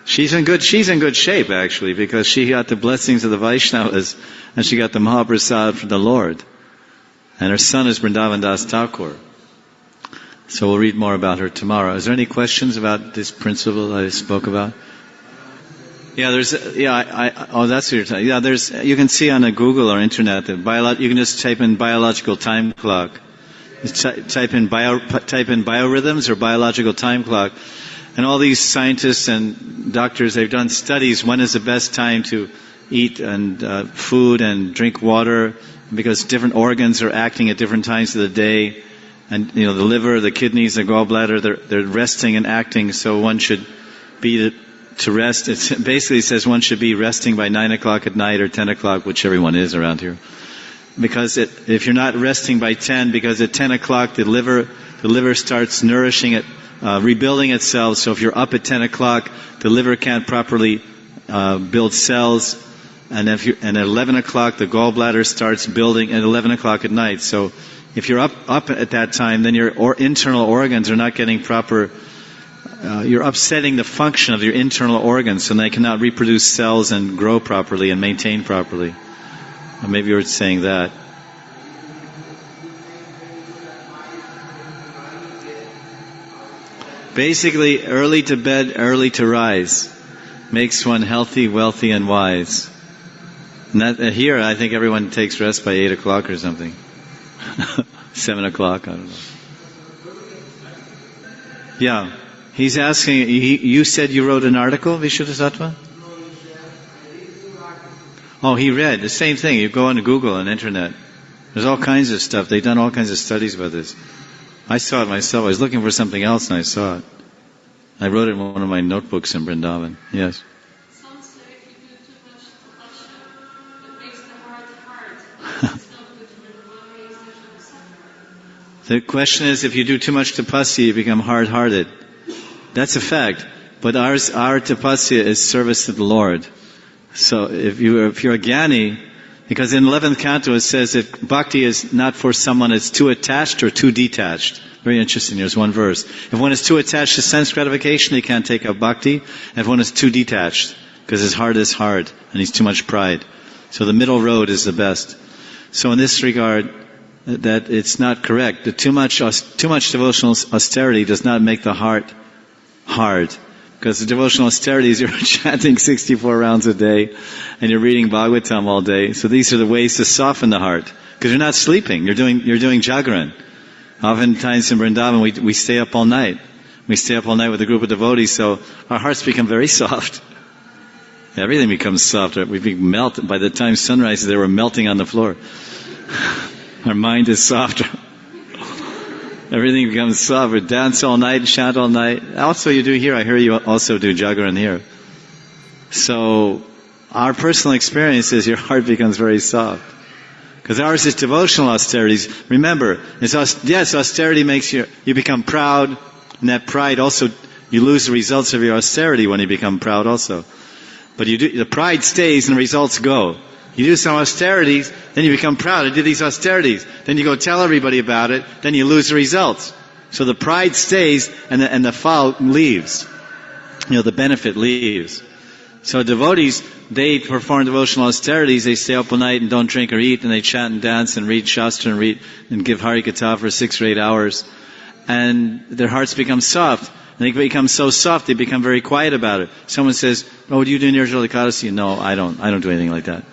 she's in good shape actually, because she got the blessings of the Vaishnavas and she got the Mahaprasad from the Lord. And her son is Vrindavan Das Thakur. So we'll read more about her tomorrow. Is there any questions about this principle I spoke about? Yeah, that's what you're talking. Yeah, you can see on a Google or internet that you can just type in biological time clock. Type in biorhythms or biological time clock. And all these scientists and doctors, they've done studies when is the best time to eat and food and drink water, because different organs are acting at different times of the day. And the liver, the kidneys, the gallbladder, they're resting and acting, so one should be to rest. It basically says one should be resting by 9 o'clock at night or 10 o'clock, which everyone is around here. Because if you're not resting by 10, because at 10 o'clock the liver starts nourishing it, rebuilding itself. So if you're up at 10 o'clock, the liver can't properly build cells. And at 11 o'clock the gallbladder starts building at 11 o'clock at night. So if you're up at that time, then your internal organs are not getting proper. You're upsetting the function of your internal organs, so they cannot reproduce cells and grow properly and maintain properly. Or maybe you were saying that. Basically, early to bed, early to rise makes one healthy, wealthy, and wise. And here, I think everyone takes rest by 8 o'clock or something. 7 o'clock, I don't know. Yeah. He's asking, you said you wrote an article, Vishuddhasattva? Oh, he read. The same thing. You go on Google and internet. There's all kinds of stuff. They've done all kinds of studies about this. I saw it myself. I was looking for something else and I saw it. I wrote it in one of my notebooks in Vrindavan. Yes. Some say if you do too much tapasya, it makes the heart hard. It's not good for the body. The question is, if you do too much tapasya, you become hard-hearted. That's a fact. But our tapasya is service to the Lord. So if you're a jnani, because in 11th canto it says that bhakti is not for someone that's too attached or too detached. Very interesting. There's one verse. If one is too attached to sense gratification, he can't take up bhakti. If one is too detached, because his heart is hard and he's too much pride. So the middle road is the best. So in this regard, that it's not correct. Too much devotional austerity does not make the heart hard. Because the devotional austerity is you're chanting 64 rounds a day and you're reading Bhagavatam all day. So these are the ways to soften the heart. Because you're not sleeping. You're doing jagran. Oftentimes in Vrindavan we stay up all night. We stay up all night with a group of devotees, so our hearts become very soft. Everything becomes softer. We melt. By the time sun rises, they were melting on the floor. Our mind is softer. Everything becomes soft. We dance all night, chant all night. Also you do here. I hear you also do jagran here. So our personal experience is your heart becomes very soft. Because ours is devotional austerities. Remember, austerity makes you become proud, and that pride also, you lose the results of your austerity when you become proud also. But the pride stays and the results go. You do some austerities, then you become proud. I did these austerities. Then you go tell everybody about it, then you lose the results. So the pride stays and the fall leaves. The benefit leaves. So devotees, they perform devotional austerities, they stay up all night and don't drink or eat, and they chant and dance and read Shastra and give Hari Katha for 6 or 8 hours. And their hearts become soft. And they become so soft, they become very quiet about it. Someone says, "Oh, do you do Nirjala Ekadasi?" No, I don't do anything like that.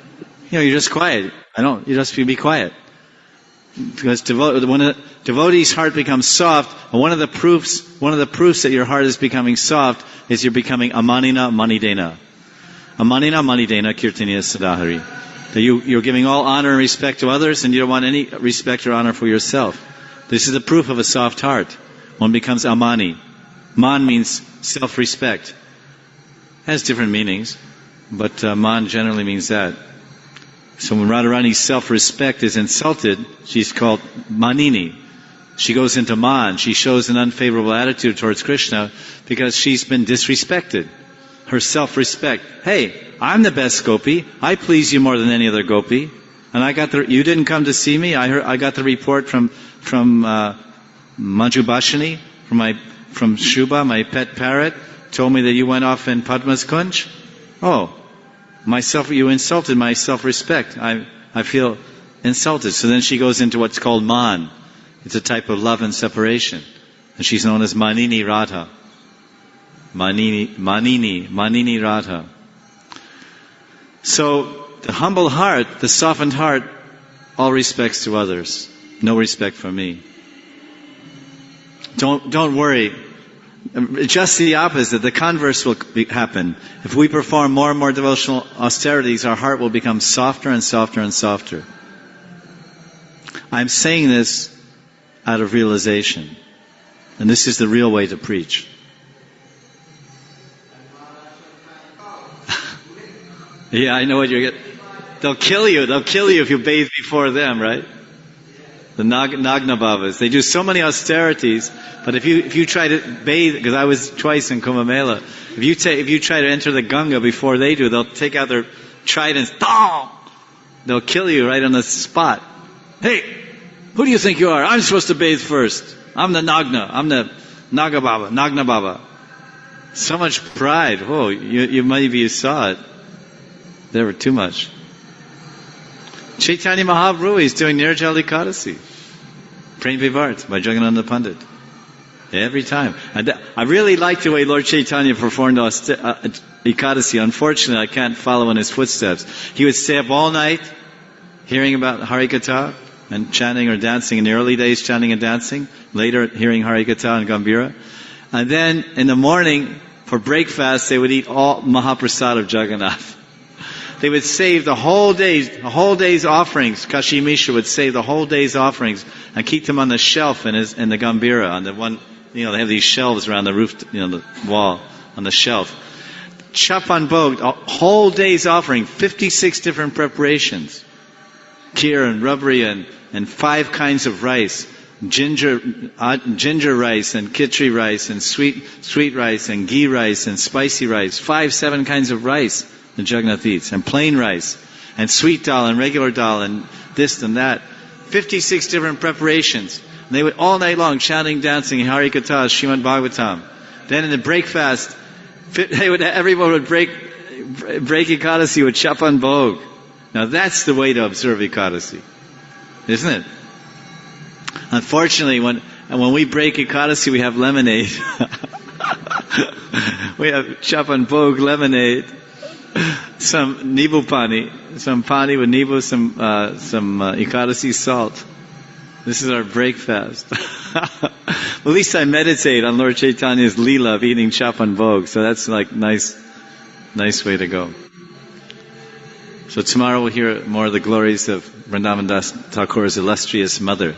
You're just quiet. You just be quiet. Because when a devotee's heart becomes soft, one of the proofs that your heart is becoming soft is you're becoming amanina manidena. Amanina manidena kirtaniya sadahari. That you're giving all honor and respect to others, and you don't want any respect or honor for yourself. This is the proof of a soft heart. One becomes amani. Man means self-respect. Has different meanings, but man generally means that. So when Radharani's self-respect is insulted, she's called manini. She goes into man. She shows an unfavorable attitude towards Krishna because she's been disrespected. Her self-respect. Hey, I'm the best gopi. I please you more than any other gopi. And you didn't come to see me. I got the report from Manjubhashini, from Shubha, my pet parrot, told me that you went off in Padma's Kunj. Oh, you insulted my self-respect. I feel insulted. So then she goes into what's called man. It's a type of love and separation. And she's known as Manini Radha. Manini Radha. So, the humble heart, the softened heart, all respects to others. No respect for me. Don't worry. Just the opposite. The converse will happen. If we perform more and more devotional austerities, our heart will become softer and softer and softer. I'm saying this out of realization. And this is the real way to preach. Yeah, I know what you're getting. They'll kill you if you bathe before them, right? The Nagna Babas. They do so many austerities, but if you try to bathe, because I was twice in Kumbh Mela, if you try to enter the Ganga before they do, they'll take out their tridents, they'll kill you right on the spot. Hey, who do you think you are? I'm supposed to bathe first. I'm the Nagna. I'm the Nagna Baba. So much pride. Oh, maybe you saw it. There were too much. Chaitanya Mahaprabhu is doing Nirjala Ekadasi. Prem Vivart by Jagannatha Pandit. Every time. And I really like the way Lord Chaitanya performed Ekadasi. Unfortunately, I can't follow in his footsteps. He would stay up all night hearing about Harikatha and chanting or dancing. In the early days, chanting and dancing. Later, hearing Harikatha and Gambhira. And then, in the morning, for breakfast, they would eat all Mahaprasad of Jagannath. They would save the whole day's offerings. Kashi Mishra would save the whole day's offerings and keep them on the shelf in the Gambhira, on the one, they have these shelves around the roof, the wall, on the shelf. Chapan Bhog, a whole day's offering, 56 different preparations. Kheer and rabri and 5 kinds of rice. Ginger rice and khichdi rice and sweet rice and ghee rice and spicy rice. 7 kinds of rice. The Jagannath eats, and plain rice, and sweet dal, and regular dal, and this and that. 56 different preparations. And they would all night long chanting, dancing, Harikatha, Srimad Bhagavatam. Then in the breakfast, everyone would break Ekadasi with Chapan Bhog. Now that's the way to observe Ekadasi, isn't it? Unfortunately, when we break Ekadasi, we have lemonade. We have Chapan Bhog lemonade. Some nibu pani, some pani with nibu, some Ekadasi salt. This is our breakfast. At least I meditate on Lord Chaitanya's leela of eating Chapan Bhog, so that's like nice way to go. So tomorrow we'll hear more of the glories of Vrindavan Das Thakur's illustrious mother,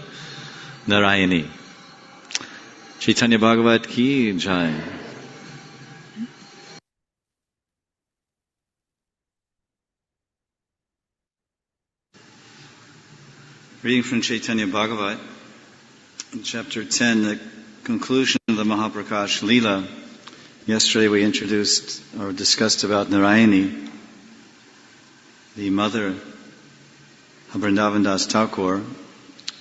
Narayani. Chaitanya Bhagavat ki jai. Reading from Chaitanya Bhagavat, chapter 10, the conclusion of the Mahaprakash Leela. Yesterday we introduced or discussed about Narayani, the mother of Vrindavan Das Thakur,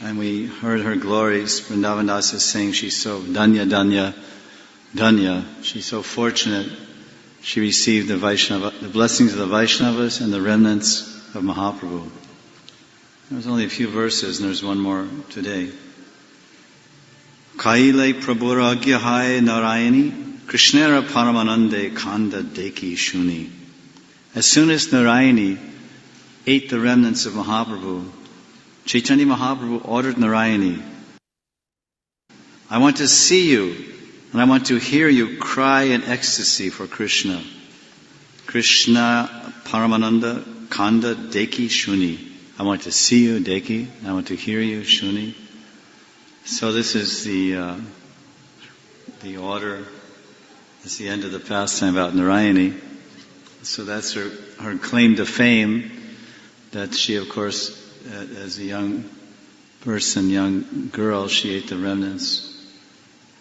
and we heard her glories. Vrindavan Das is saying she's so dhanya. She's so fortunate. She received the blessings of the Vaishnavas and the remnants of Mahaprabhu. There's only a few verses, and there's one more today. Kaile Prabhura Agyahai Narayani Krishnera Paramanande Kanda Deki Shuni. As soon as Narayani ate the remnants of Mahaprabhu, Chaitanya Mahaprabhu ordered Narayani, I want to see you, and I want to hear you cry in ecstasy for Krishna. Krishna Paramananda Kanda Deki Shuni. I want to see you, Deki. I want to hear you, Shuni. So this is the order. It's the end of the pastime about Narayani. So that's her claim to fame, that she, of course, as a young person, young girl, she ate the remnants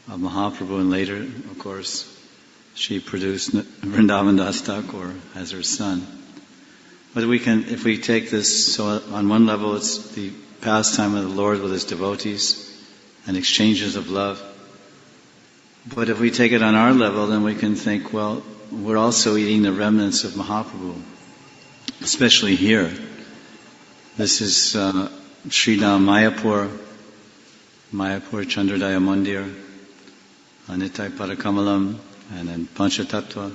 of Mahaprabhu, and later, of course, she produced Vrindavan Das Thakur as her son. But if we take this, so on one level it's the pastime of the Lord with His devotees and exchanges of love. But if we take it on our level, then we can think, well, we're also eating the remnants of Mahaprabhu, especially here. This is Sridham Mayapur Chandrodaya Mandir, Nitai Parakamalam, and then Panchatattva.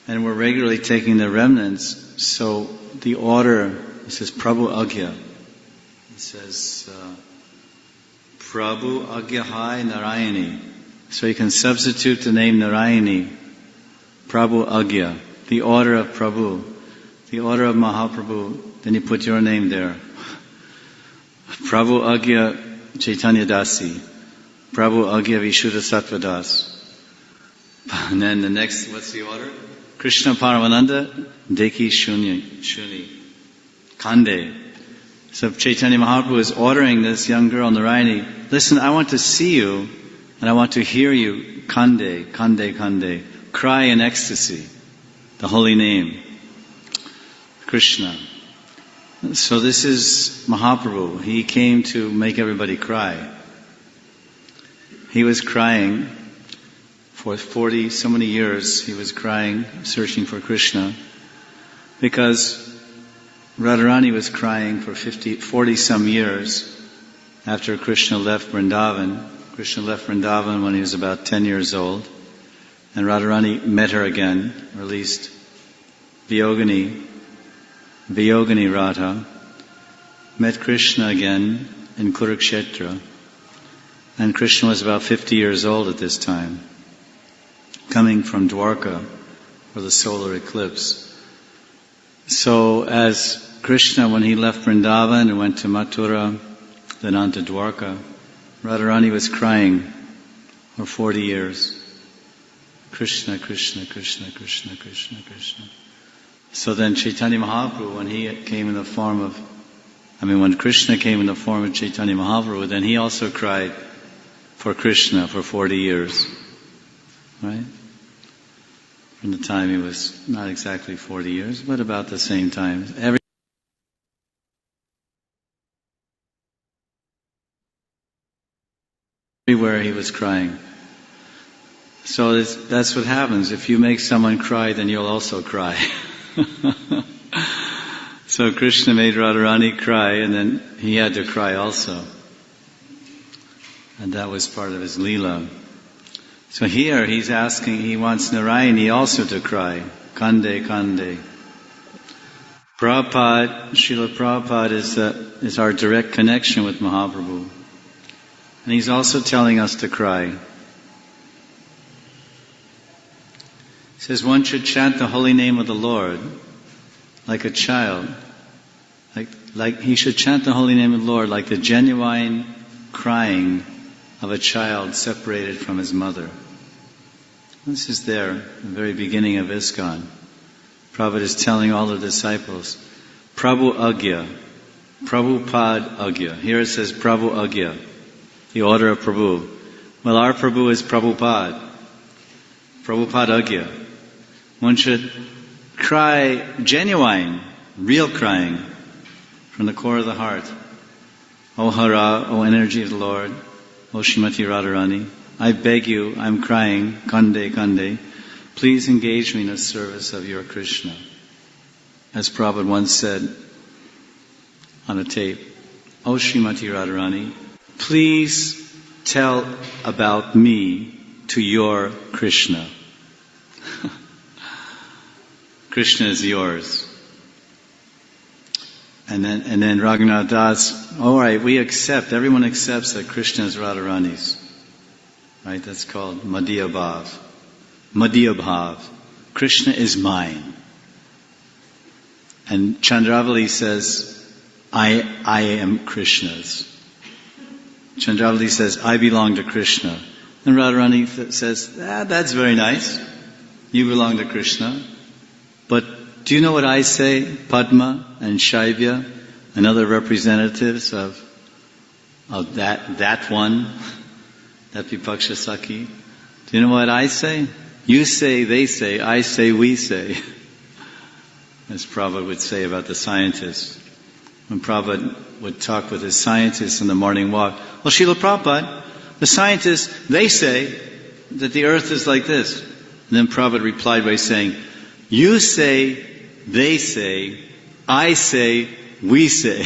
And we're regularly taking the remnants. So the order, it says Prabhu Agya. It says Prabhu Agyahai Narayani. So you can substitute the name Narayani, Prabhu Agya, the order of Prabhu, the order of Mahaprabhu, then you put your name there. Prabhu Agya Chaitanya Dasi, Prabhu Agya Vishuddha Sattva Das. And then the next, what's the order? Krishna Paramananda Deki Shuni, Kande. So Chaitanya Mahaprabhu is ordering this young girl, Narayani, listen, I want to see you, and I want to hear you, Kande, Kande, Kande. Cry in ecstasy, the holy name, Krishna. So this is Mahaprabhu. He came to make everybody cry. He was crying for 40 so many years. He was crying, searching for Krishna, because Radharani was crying for 40 some years after Krishna left Vrindavan. Krishna left Vrindavan when he was about 10 years old, and Radharani met her again, or at least Vyogini Radha, met Krishna again in Kurukshetra, and Krishna was about 50 years old at this time, coming from Dwarka for the solar eclipse. So as Krishna, when he left Vrindavan and went to Mathura, then on to Dwarka, Radharani was crying for 40 years. Krishna, Krishna, Krishna, Krishna, Krishna, Krishna. So then Chaitanya Mahaprabhu, when Krishna came in the form of Chaitanya Mahaprabhu, then he also cried for Krishna for 40 years. Right? From the time he was not exactly 40 years, but about the same time. Everywhere he was crying. So that's what happens. If you make someone cry, then you'll also cry. So Krishna made Radharani cry, and then he had to cry also. And that was part of his Leela. So here he wants Narayani also to cry. Kande, Kande. Srila Prabhupada is our direct connection with Mahaprabhu. And he's also telling us to cry. He says one should chant the holy name of the Lord like a child. Like he should chant the holy name of the Lord like the genuine crying of a child separated from his mother. This is there, the very beginning of ISKCON. Prabhupada is telling all the disciples, Prabhu Agya, Prabhupada Agya. Here it says Prabhu Agya, the order of Prabhu. Well, our Prabhu is Prabhupada. Prabhupada Agya. One should cry genuine, real crying from the core of the heart. O Hara, O energy of the Lord, O Srimati Radharani, I beg you, I'm crying, Kande, Kande, please engage me in the service of your Krishna. As Prabhupada once said on a tape, O Srimati Radharani, please tell about me to your Krishna. Krishna is yours. And then Raghunath Das, all right, everyone accepts that Krishna is Radharani's. Right, that's called Madhya Bhav. Madhya Bhav. Krishna is mine. And Chandravali says, I am Krishna's. Chandravali says, I belong to Krishna. And Radharani says, that's very nice. You belong to Krishna. But do you know what I say, Padma and Shaivya and other representatives of that one, that Vipaksha Sakhi? Do you know what I say? You say, they say, I say, we say. As Prabhupada would say about the scientists. When Prabhupada would talk with his scientists in the morning walk, well, Srila Prabhupada, the scientists, they say that the earth is like this. And then Prabhupada replied by saying, you say, they say, I say, we say.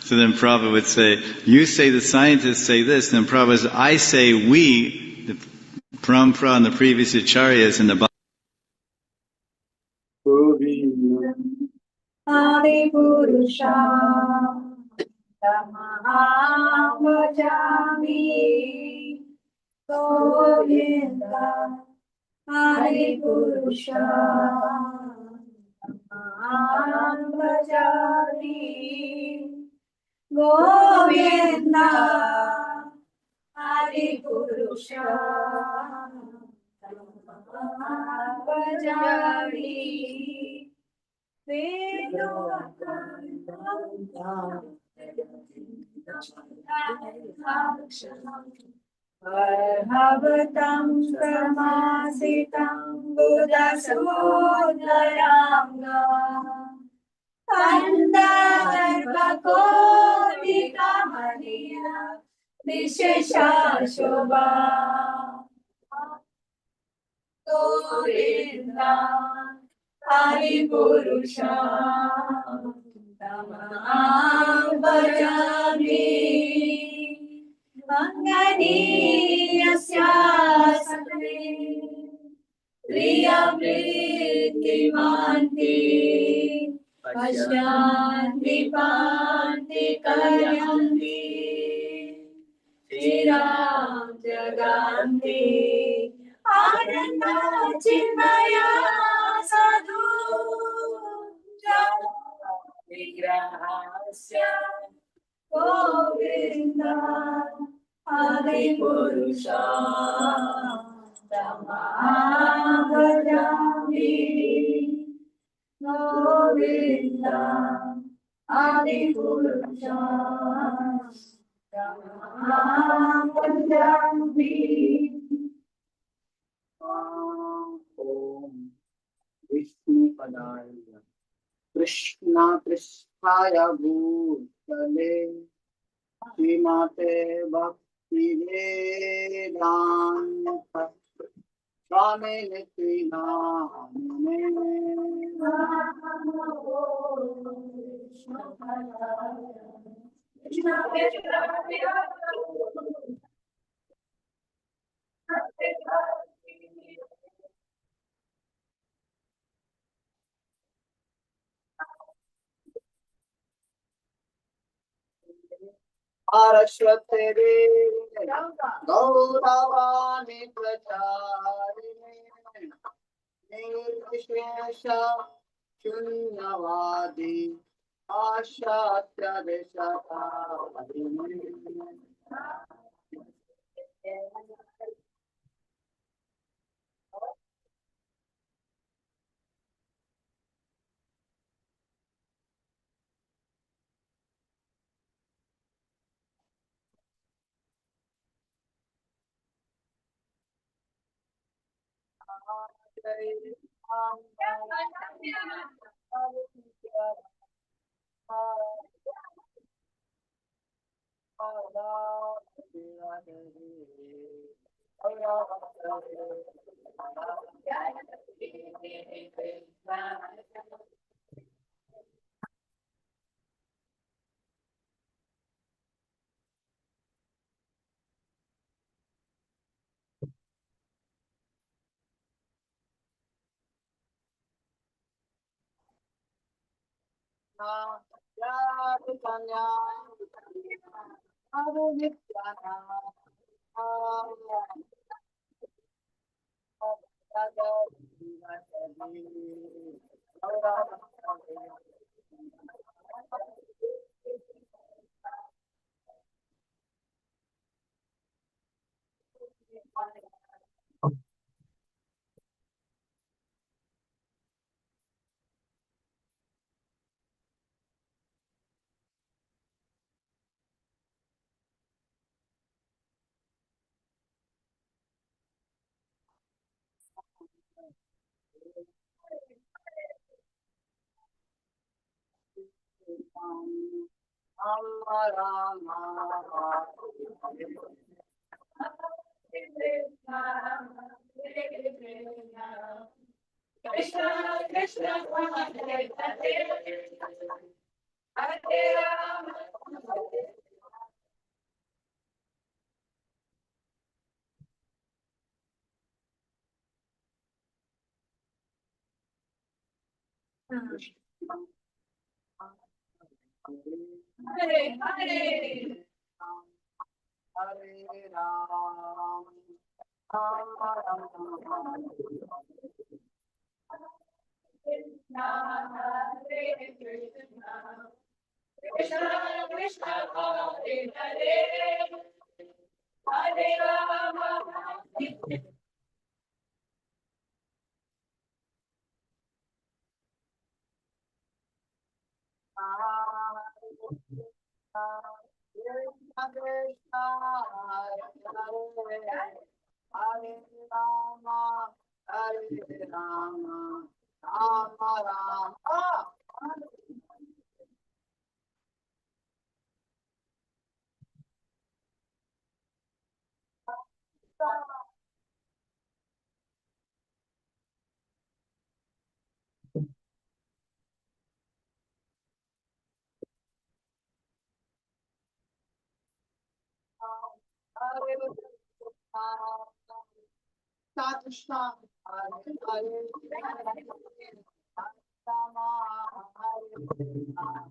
So then Prabhupada would say, you say the scientists say this, and then Prabhupada says, I say we, the Parampara and the previous Acharyas in the Adi Purusha Tamaham Bhajami Govinda Adi Purusha Tamaham Bhajami Govinda Adi Purusha Tamaham Bhajami Bhavatam samasitam buddhasudharanga Kandarbhakoti kamaniya vishesha shobha Govinda Hari Purusha Tamaham Bhajami Manganiyasya Sakri Priya Priti Manti Pashyanti Panti Karyanti Shiram Jaganti Ananda Chinmaya Sadhu Jala Vigrahasya Govinda Adi Purusha Tamaham Bhajami Govinda Adi Purusha Tamaham Bhajami Om Vishnu Padaya Krishna Krishnaya Bhutale Srimate Bhakti Vedanta Swami Arashvate Gauravani Pracharine Nirvishesha Shunyavadi Ashatya Deshata Krishna Krishna Hare Hare Hare Rama Hare Hare Hare Ram, Ram Ram, Krishna Hare Krishna Krishna Krishna Hare Hare Hare Rama Krishna Krishna, Hare Hare, Hare Rama, Hare Rama, Rama Rama. Hare Krishna, Hare Hare, Hare Rama, Hare Rama.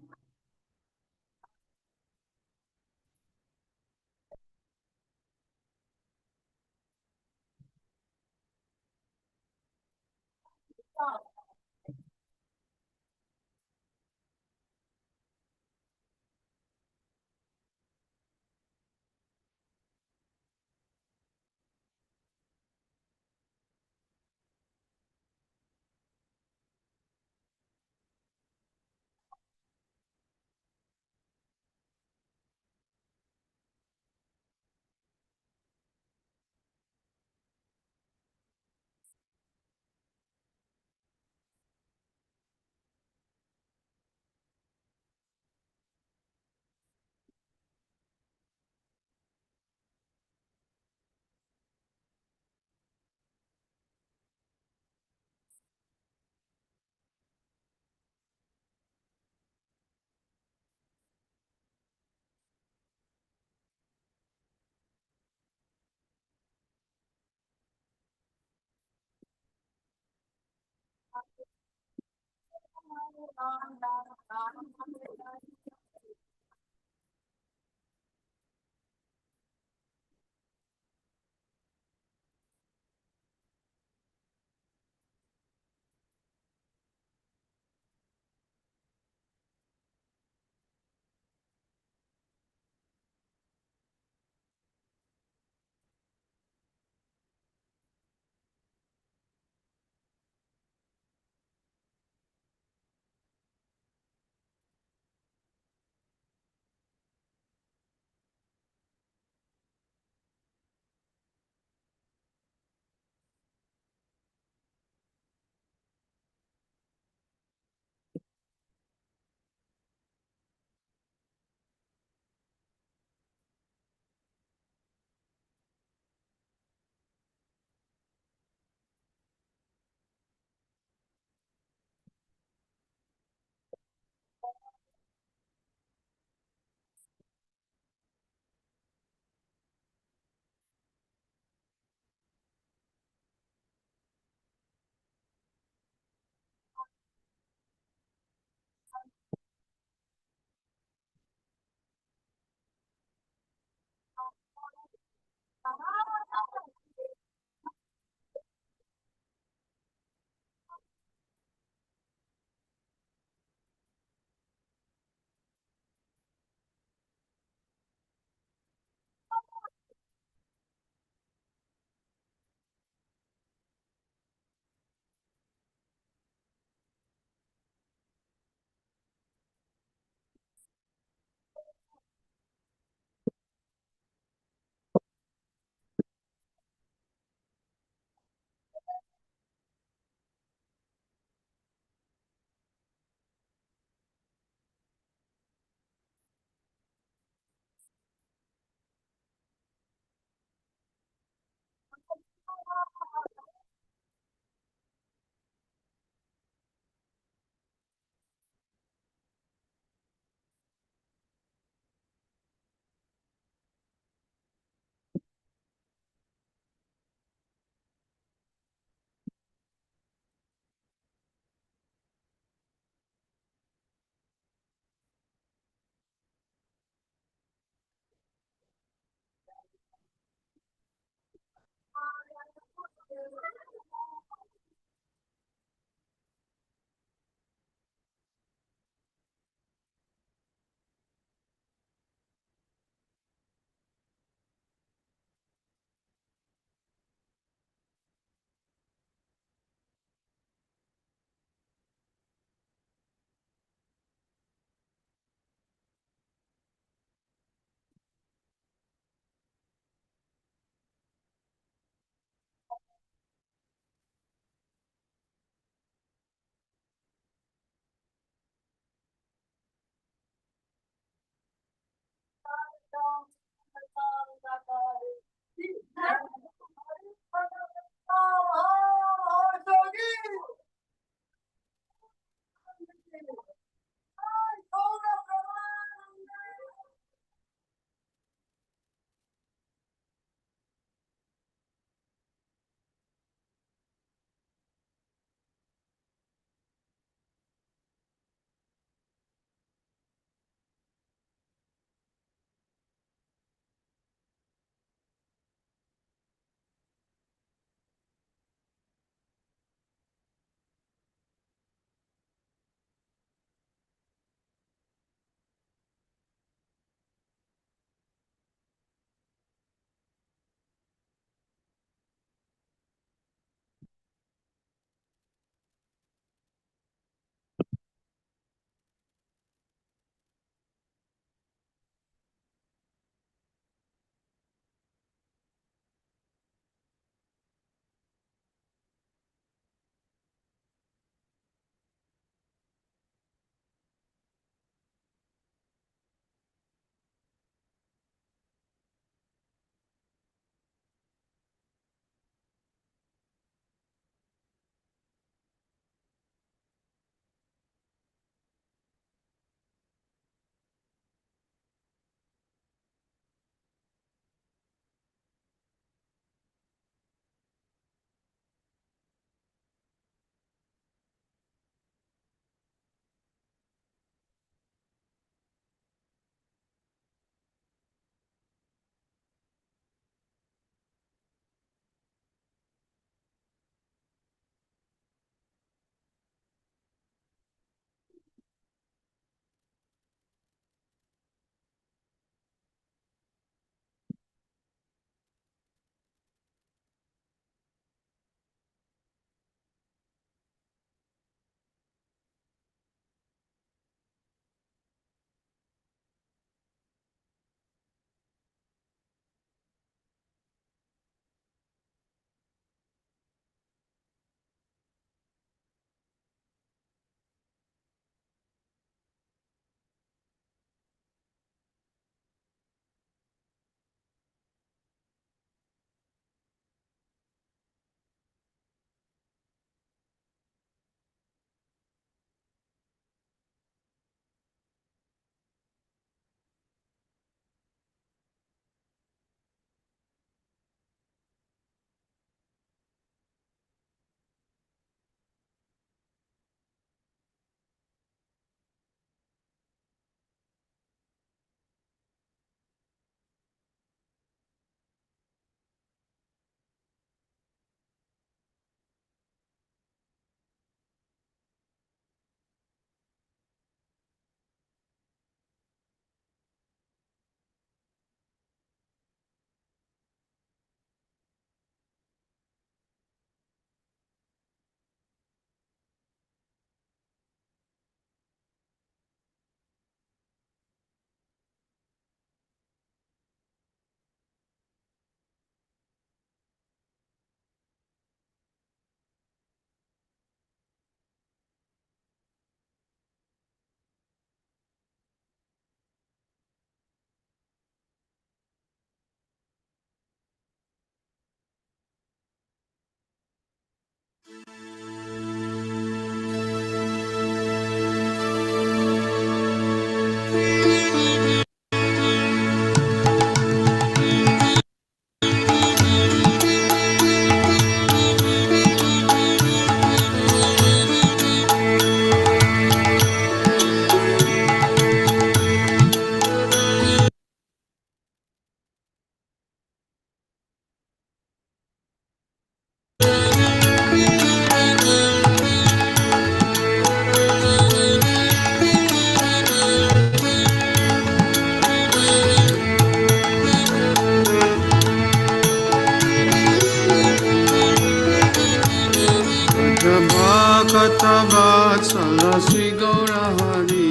Vatsala Sri Gaura Hari.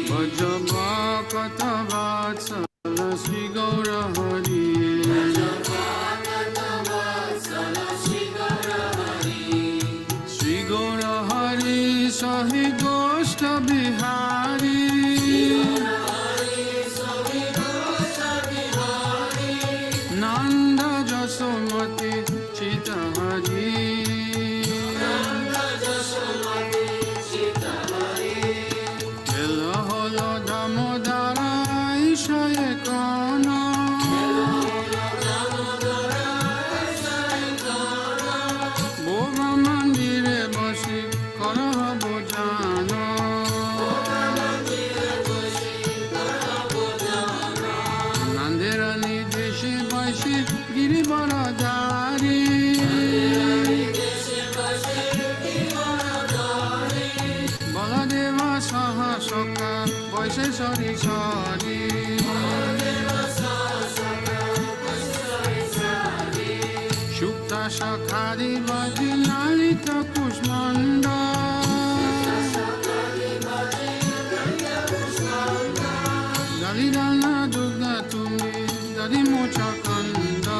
Bhaja Bhakta Vatsala Sri Gaura Hari. Sri Gaura Hari Sahi Goshta Bihari. Nanda Jasomati Chita Hari. Dhira Damodara Ishaye Kana. Bova Mandire Basi Karaha Bojana. Nandera Nideshi Baishi Giri Baradari. Baladeva Saha Soka Boise Sari Sari. Shukta Shakhadi Vaji Lalita Kushmanda. Dalidana Dugda Tumi Dadi Mocha Kanda.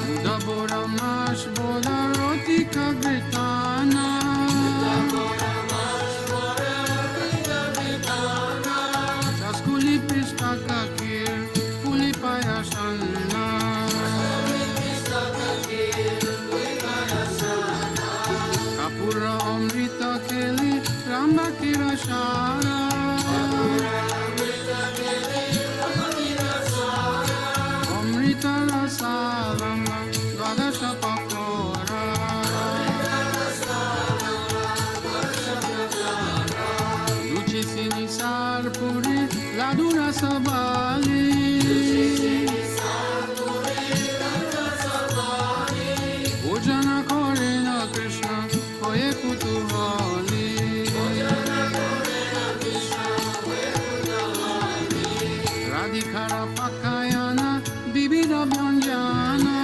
Buddha Bora Mash Boda Rotika Britana. Saskuli Pistaka Kir Puli Payasana. Kapura Amrita Keli Ramba Kirashara. Amrita Rasalama Dvadasha Pakora. Luci Sinisar Puri Ladura Sabali. Bhojana Korena Krishna Hoye Kutuhali. Radhikara Pakayana Bibida Bhanjana.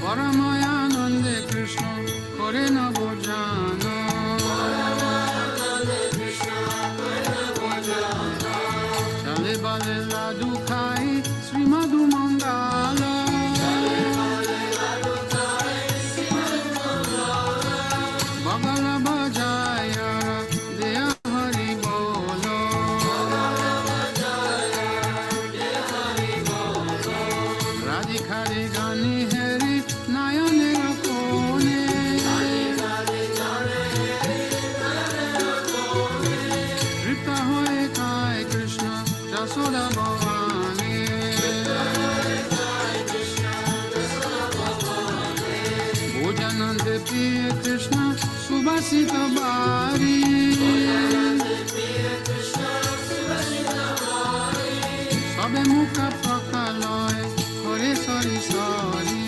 Paramayanande Krishna Korena Bhojana. Chale Bale Ladu Khai Sri Madhu Mangala. Bagala Bajaya Deya Hari Bolo. Radhikari Gani Heri Nayane Kone. Tripta Hoye Kai Krishna Jasoda Bhavani. Bhojanande Priya Krishna Subhasita Bari. Sabe Mukha Prakaloy Kore Sari Sari.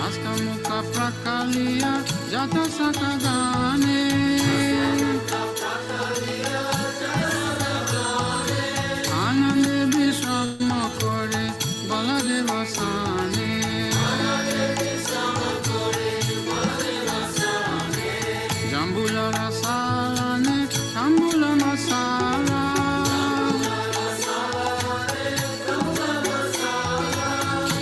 Asta Mukha Prakaliya Jata Sakagane. Anande Vishama Kore Baladeva Sane. Jambula Rasalane Tambula Masala.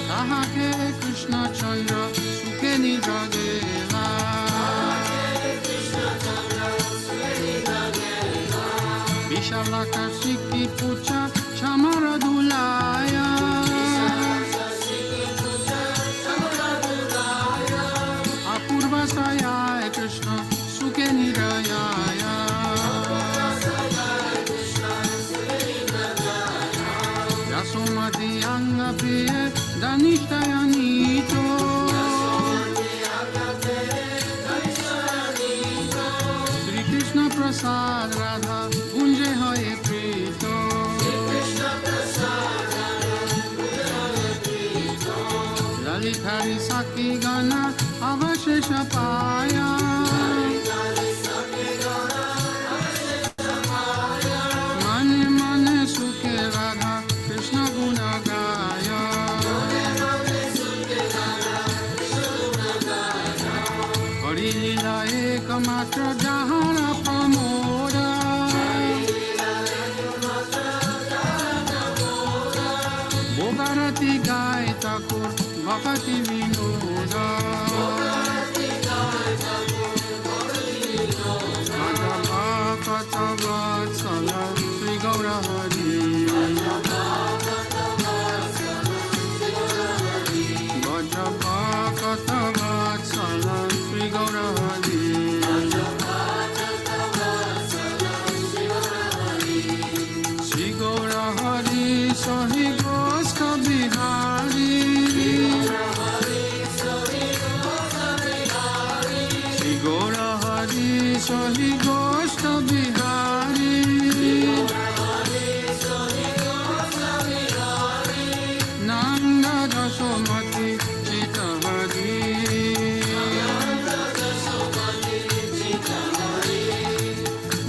Tahake Krishna Chandra Suke Nijagela. Vishalaka Shiki Pucha Chamara Dulaya. Apurva Saya Krishna Suke Nirayaya. Yasomati Anga Priya Danishtayanito. Sri Krishna Prasad Radha Gunje Hoye Prito. Lalithari Saki Gana Avashesha Pa. Dhira Pramoda Bhogarati Gai Thakur Bhakti Vinoda Madhava Katavatsala Sri Gaura Hari Japa Katavatsala Sri Gaura Hari Sri Gaura Hari Sahi Gosta Bihari Sri Gaura Hari Sahi Gosta Bihari Nanda Dasomati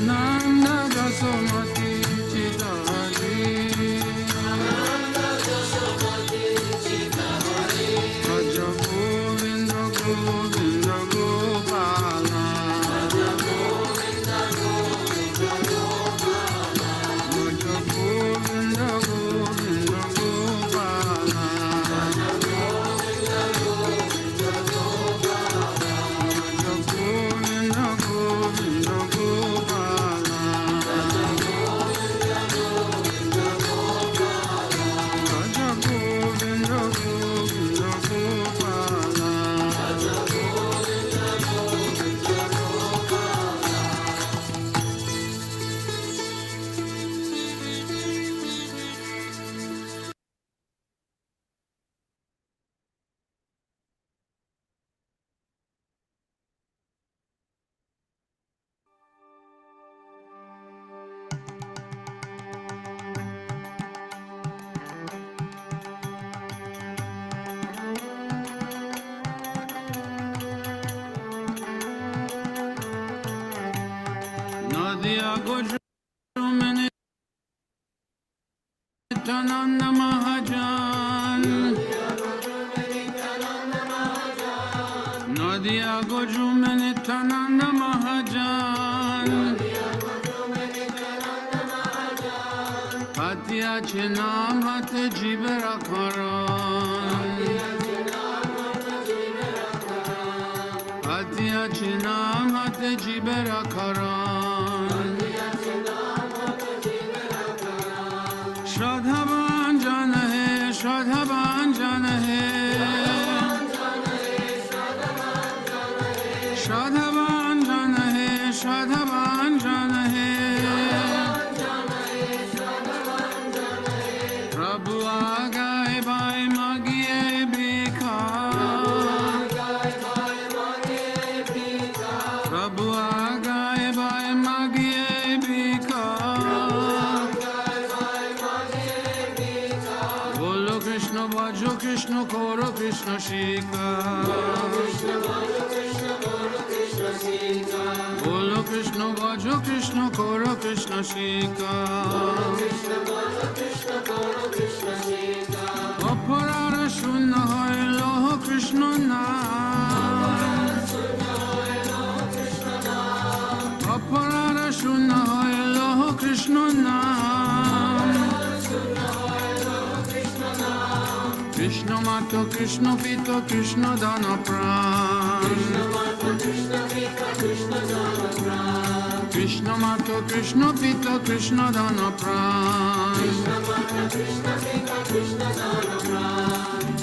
Nanda Dasomati Chitahari Bhaja Govinda Govinda Gopala Bhaja Govinda Govinda Gopala Bhaja Govinda Govinda Gopala Bhaja Govinda Govinda Gopala Nadia Gojumene Tananda Mahajan Nadia Gojumene Tananda Mahajan Hatya Chinam Hate Jibera Karan Hatya Chinam Hate Jibera Karan Shradhavan Jan Hai Shradhavan Jan Hai Shradhavan Jan Hai Shradhavan Jan Hai Prabhu Agai Bhai Magiye Bhikha Prabhu Agai Bhai Magiye Bhikha Bolo Krishna Bhajo Krishna Koro Krishna Shika Bolo Krishna Bhajo Krishna Koro Krishna Shika Aparara Shunna Hai Loho Krishna Naam Aparara Shunna Hai Loho Krishna Naam Krishna Mato Krishna Pito Krishna Dana Pran Krishna Mato Krishna Pito Krishna Dana Pran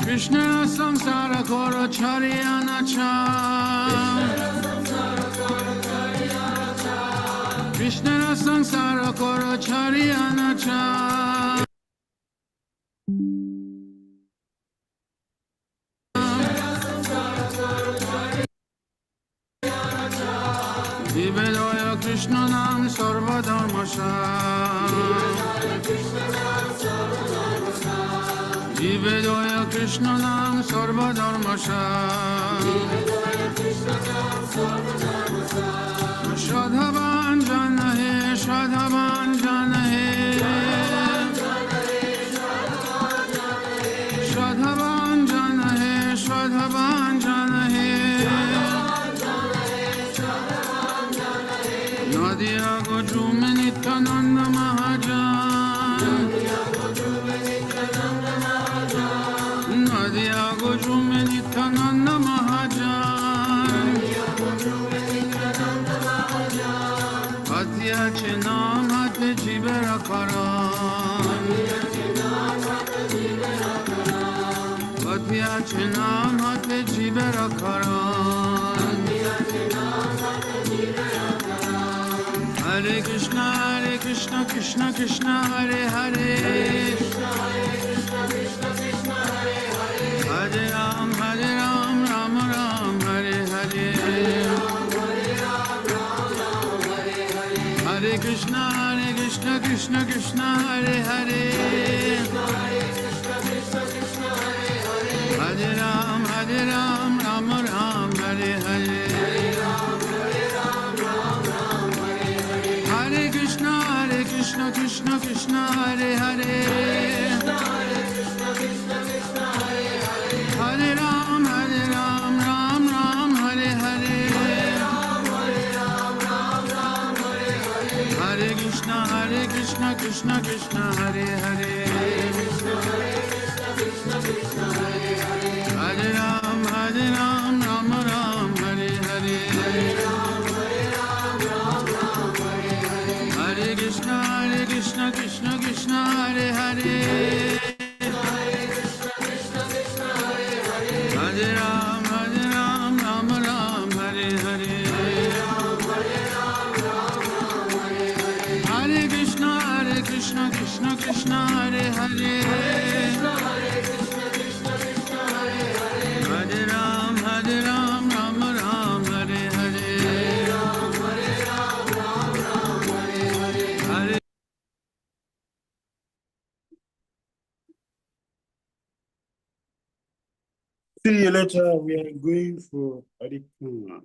Krishna Samsara Koro Chariyana Cha Krishna Samsara Koro Chariyana Cha Divedoya Krishna Nam Sarva Dharmasha Divedoya Krishna Nam Sarva Dharmasha Shradhavan Jana Hai Shradhavan Jana Hai Shradhavan Jana Hai Shradhavan Jana Hai Nadia Gojum Nityananda Mahajan. Nadia Gojum Nityananda Mahajan. Katya Chinam Hate Jibera Karan. Katya Chinam Hate Jibera Karan. Hare Krishna, Krishna Krishna, Hare Hare. Hare Ram, Ram Ram, Hare Hare. Hare Krishna, Krishna Krishna, Hare Hare. Hare Ram, Ram Ram, Hare Hare. Hare Krishna, Krishna Krishna, Hare Hare. Hare Ram, Ram Ram, Hare Hare. Hare Krishna, Krishna Krishna, Hare Hare. Hare Ram, Ram Ram, Hare Hare. Hare Krishna, Krishna Krishna, Hare Hare. Hare Ram, Ram Ram, Hare Hare. Hare Krishna, Krishna Krishna, Hare Hare. Hare Ram, Ram Ram, Hare Hare. Hare See you later. We are going for Parikama.